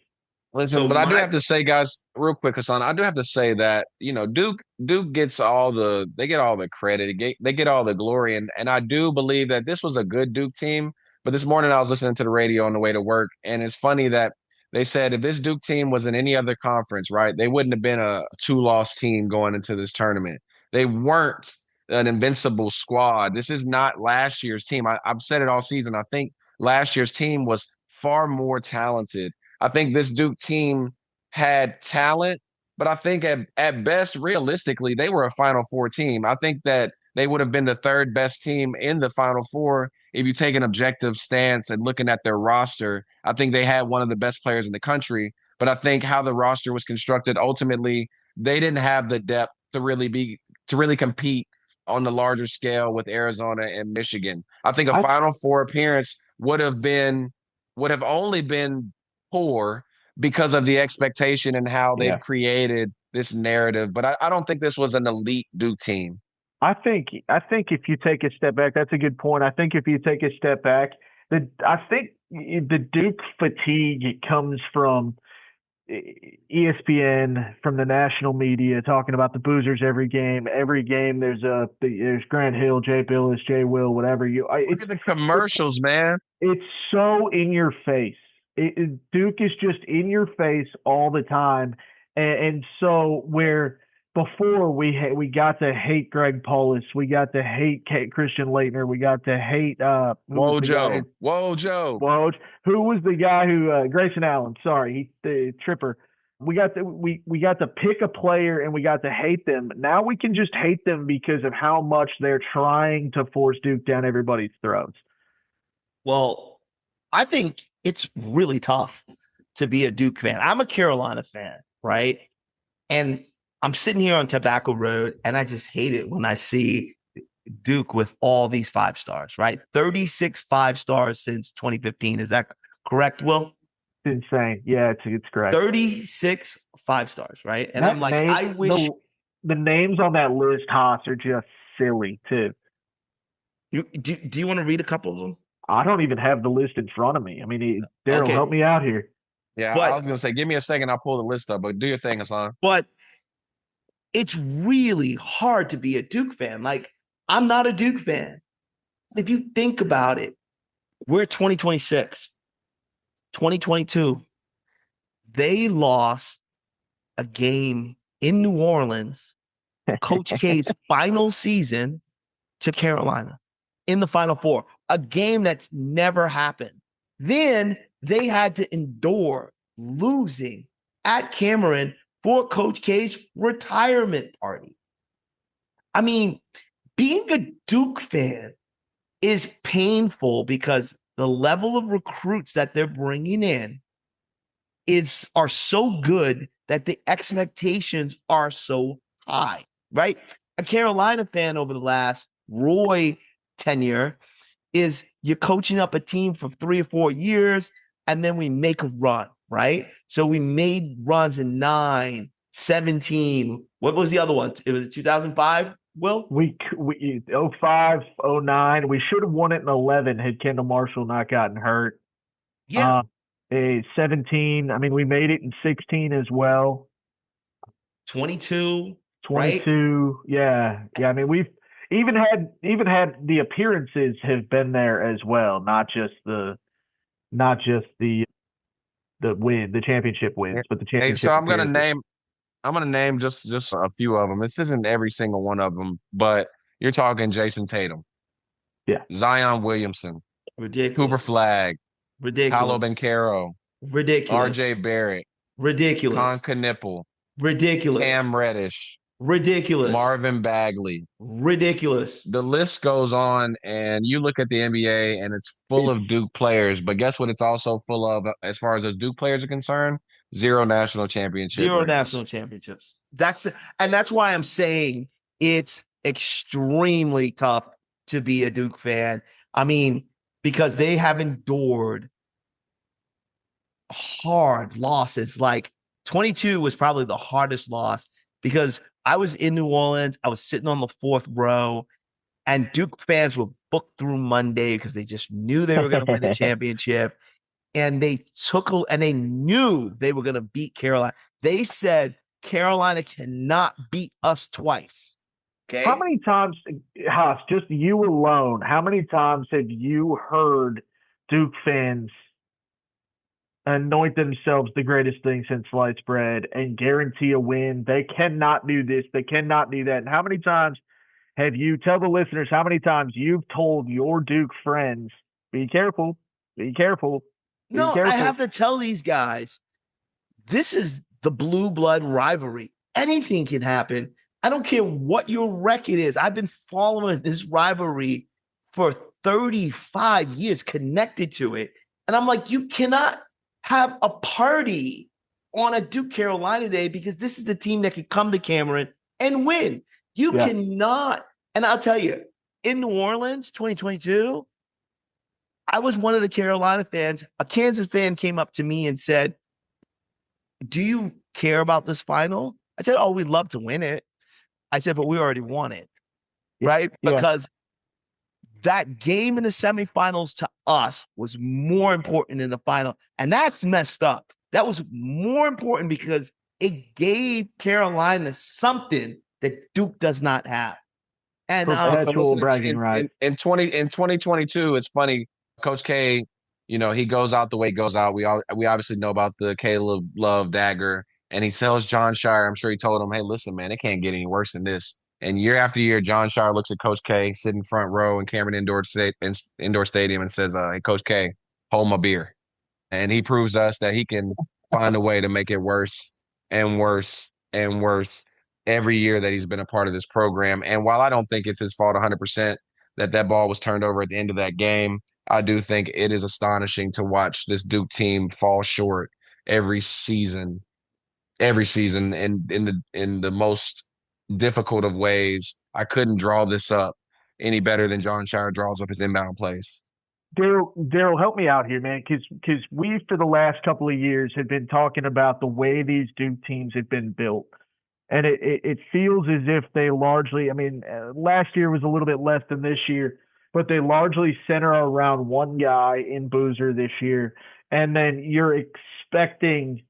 Speaker 3: Listen, but I do have to say, guys, real quick, Hassan, I do have to say that, Duke gets all the credit. They get all the glory. And I do believe that this was a good Duke team. But this morning I was listening to the radio on the way to work. And it's funny that they said if this Duke team was in any other conference, right, they wouldn't have been a 2-loss team going into this tournament. They weren't an invincible squad. This is not last year's team. I've said it all season. I think last year's team was far more talented. I think this Duke team had talent, but I think at best, realistically, they were a Final Four team. I think that they would have been the third best team in the Final Four if you take an objective stance and looking at their roster. I think they had one of the best players in the country, but I think how the roster was constructed, ultimately, they didn't have the depth to really compete on the larger scale with Arizona and Michigan. I think a Final Four appearance would have only been poor because of the expectation and how they've created this narrative. But I don't think this was an elite Duke team.
Speaker 2: I think if you take a step back, that's a good point. I think if you take a step back, I think the Duke fatigue comes from ESPN, from the national media, talking about the boozers every game. Every game there's Grant Hill, Jay Billis, Jay Will, whatever.
Speaker 3: Look at the commercials, man.
Speaker 2: It's so in your face. Duke is just in your face all the time, and so where before we got to hate Greg Polis, we got to hate Christian Laettner, we got to hate
Speaker 3: Woj.
Speaker 2: Who was the guy who Grayson Allen? Sorry, the tripper. We got to pick a player and we got to hate them. Now we can just hate them because of how much they're trying to force Duke down everybody's throats.
Speaker 1: Well, I think it's really tough to be a Duke fan. I'm a Carolina fan, right? And I'm sitting here on Tobacco Road, and I just hate it when I see Duke with all these 5 stars, right? 36 5 stars since 2015. Is that correct, Will?
Speaker 2: It's insane. Yeah, it's correct.
Speaker 1: 36 5 stars, right? And I'm like, I wish
Speaker 2: the names on that list, Haas, are just silly too.
Speaker 1: Do you want to read a couple of them?
Speaker 2: I don't even have the list in front of me. I mean, Darryl, help me out here.
Speaker 3: Yeah, I was going to say, give me a second. I'll pull the list up, but do your thing, Hassan.
Speaker 1: But it's really hard to be a Duke fan. Like, I'm not a Duke fan. If you think about it, we're 2026, 2022. They lost a game in New Orleans, Coach K's final season, to Carolina in the Final Four, a game that's never happened. Then they had to endure losing at Cameron for Coach K's retirement party. I mean, being a Duke fan is painful because the level of recruits that they're bringing in are so good that the expectations are so high, right? A Carolina fan over the last Roy tenure is you're coaching up a team for 3 or 4 years, and then we make a run, right? So we made runs in 9, 17. What was the other one? It was 2005, Will?
Speaker 2: We 05, 09. We should have won it in 11 had Kendall Marshall not gotten hurt.
Speaker 1: Yeah.
Speaker 2: 17. I mean, we made it in 16 as well.
Speaker 1: 22.
Speaker 2: 22.
Speaker 1: Right?
Speaker 2: Yeah. I mean, we've even had the appearances have been there as well, not just the championship wins, but the championship.
Speaker 3: Hey, so I'm gonna name just a few of them. This isn't every single one of them, but you're talking Jason Tatum, Zion Williamson,
Speaker 1: ridiculous,
Speaker 3: Cooper Flagg,
Speaker 1: ridiculous,
Speaker 3: Paolo Banchero,
Speaker 1: ridiculous,
Speaker 3: R.J. Barrett,
Speaker 1: ridiculous,
Speaker 3: Con Knipple,
Speaker 1: ridiculous,
Speaker 3: Cam Reddish,
Speaker 1: ridiculous,
Speaker 3: Marvin Bagley,
Speaker 1: ridiculous.
Speaker 3: The list goes on, and you look at the NBA, and it's full of Duke players. But guess what? It's also full of, as far as the Duke players are concerned, 0 national championship
Speaker 1: Zero
Speaker 3: rings.
Speaker 1: national championships. That's why I'm saying it's extremely tough to be a Duke fan. I mean, because they have endured hard losses. Like 22 was probably the hardest loss because I was in New Orleans. I was sitting on the 4th row, and Duke fans were booked through Monday because they just knew they were going to win the championship. And they knew they were going to beat Carolina. They said Carolina cannot beat us twice. Okay.
Speaker 2: How many times, Huss, just you alone, how many times have you heard Duke fans anoint themselves the greatest thing since sliced bread and guarantee a win? They cannot do this. They cannot do that. And how many times have you, tell the listeners how many times you've told your Duke friends, be careful, be careful.
Speaker 1: No, I have to tell these guys, this is the blue blood rivalry. Anything can happen. I don't care what your record is. I've been following this rivalry for 35 years, connected to it. And I'm like, you cannot have a party on a Duke Carolina day because this is the team that can come to Cameron and win. You cannot. And I'll tell you, in New Orleans, 2022, I was one of the Carolina fans. A Kansas fan came up to me and said, do you care about this final? I said, oh, we'd love to win it. I said, but we already won it, right? Because that game in the semifinals to us was more important than the final. And that's messed up. That was more important because it gave Carolina something that Duke does not have. And
Speaker 2: perpetual bragging right.
Speaker 3: In 2022, it's funny. Coach K, he goes out the way he goes out. We obviously know about the Caleb Love Dagger, and he tells John Shire. I'm sure he told him, "Hey, listen, man, it can't get any worse than this." And year after year, John Shire looks at Coach K sitting front row in Cameron Indoor Stadium and says, "Hey, Coach K, hold my beer." And he proves us that he can find a way to make it worse and worse and worse every year that he's been a part of this program. And while I don't think it's his fault 100% that ball was turned over at the end of that game, I do think it is astonishing to watch this Duke team fall short every season, and in the most difficult of ways. I couldn't draw this up any better than John Shire draws up his inbound plays.
Speaker 2: Darryl, help me out here, man, because we, for the last couple of years, have been talking about the way these Duke teams have been built. And it feels as if they largely, last year was a little bit less than this year, but they largely center around one guy in Boozer this year. And then you're expecting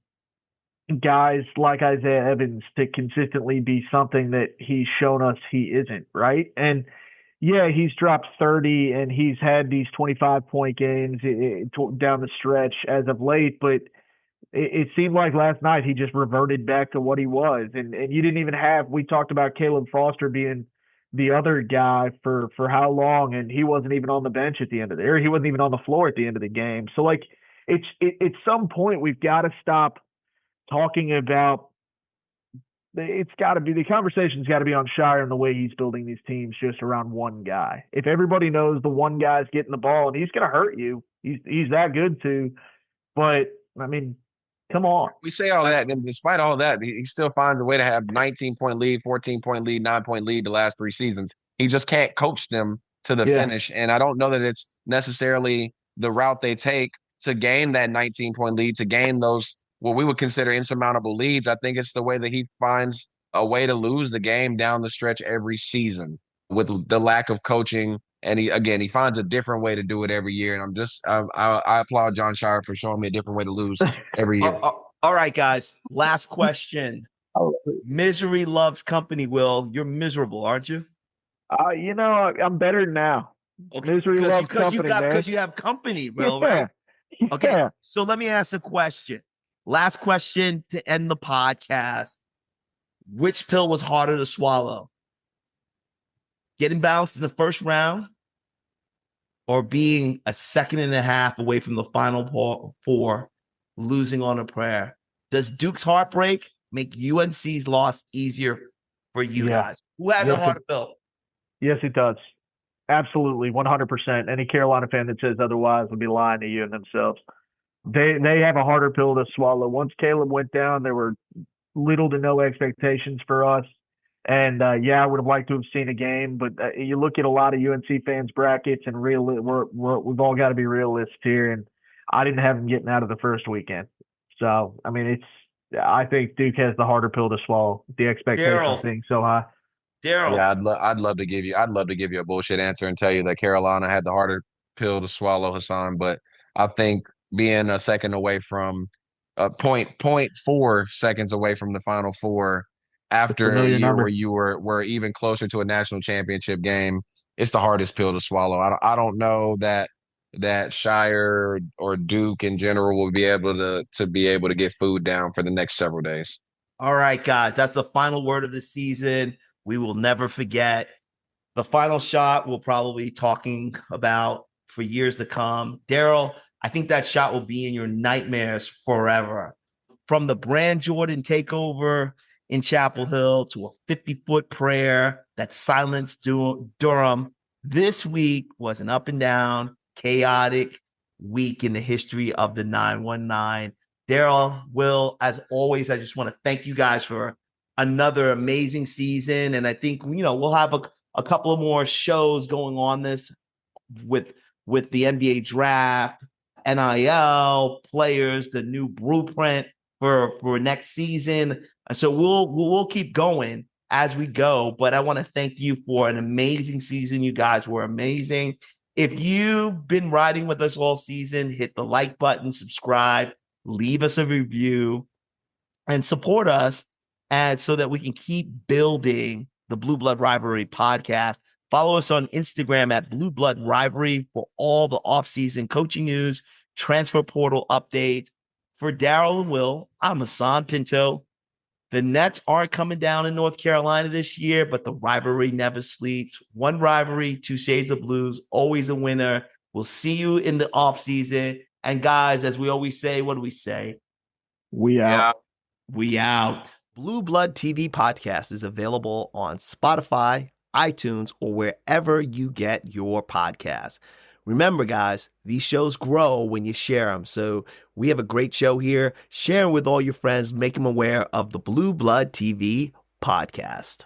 Speaker 2: guys like Isaiah Evans to consistently be something that he's shown us he isn't, right? And Yeah, he's dropped 30 and he's had these 25-point games down the stretch as of late, but it seemed like last night he just reverted back to what he was. And you didn't even have, we talked about Caleb Foster being the other guy for how long, and he wasn't even on the bench at the end of the, or he wasn't even on the floor at the end of the game. So like at some point we've got to stop talking about, it's got to be, the conversation's got to be on Shire and the way he's building these teams just around one guy. If everybody knows the one guy's getting the ball and he's going to hurt you, he's that good too. But I mean, come on.
Speaker 3: We say all that, and despite all that, he still finds a way to have 19-point lead, 14-point lead, 9-point lead the last 3 seasons. He just can't coach them to the finish. And I don't know that it's necessarily the route they take to gain that 19-point lead, to gain those what we would consider insurmountable leads. I think it's the way that he finds a way to lose the game down the stretch every season with the lack of coaching. And he finds a different way to do it every year. And I applaud John Shire for showing me a different way to lose every year.
Speaker 1: All right, guys. Last question. Misery loves company, Will. You're miserable, aren't you?
Speaker 2: I'm better now.
Speaker 1: Okay,
Speaker 2: Misery loves company,
Speaker 1: because you have company, Will, right? Okay, so let me ask a question. Last question to end the podcast. Which pill was harder to swallow? Getting bounced in the first round or being a second and a half away from the final four, losing on a prayer? Does Duke's heartbreak make UNC's loss easier for you guys? Who had the harder pill?
Speaker 2: Yes, it does. Absolutely, 100%. Any Carolina fan that says otherwise would be lying to you and themselves. They have a harder pill to swallow. Once Caleb went down, there were little to no expectations for us. And I would have liked to have seen a game, but you look at a lot of UNC fans' brackets, and we've all got to be realists here. And I didn't have them getting out of the first weekend. So I mean, I think Duke has the harder pill to swallow. The expectations being so high.
Speaker 1: Darryl.
Speaker 3: Yeah, I'd love to give you a bullshit answer and tell you that Carolina had the harder pill to swallow, Hassan. But I think being a second away from 0.4 seconds away from the Final Four after a year where you were even closer to a national championship game, it's the hardest pill to swallow. I don't know that Shire or Duke in general will be able to get food down for the next several days.
Speaker 1: All right, guys, that's the final word of the season. We will never forget. The final shot we'll probably be talking about for years to come. Darryl, I think that shot will be in your nightmares forever. From the Brand Jordan takeover in Chapel Hill to a 50-foot prayer that silenced Durham, this week was an up and down, chaotic week in the history of the 919. Darryl, Will, as always, I just want to thank you guys for another amazing season. And I think, we'll have a couple of more shows going on this with the NBA draft, NIL, players, the new blueprint for next season. So we'll keep going as we go. But I want to thank you for an amazing season. You guys were amazing. If you've been riding with us all season, hit the like button, subscribe, leave us a review, and support us, and so that we can keep building the Blue Blood Rivalry podcast. Follow us on Instagram at Blue Blood Rivalry for all the offseason coaching news, transfer portal updates. For Darryl and Will, I'm Hassan Pinto. The Nets aren't coming down in North Carolina this year, but the rivalry never sleeps. One rivalry, two shades of blues, always a winner. We'll see you in the offseason. And guys, as we always say, what do we say?
Speaker 2: We out.
Speaker 1: We out. Blue Blood TV podcast is available on Spotify, iTunes, or wherever you get your podcasts. Remember, guys, these shows grow when you share them. So we have a great show here. Share them with all your friends. Make them aware of the Blue Blood TV podcast.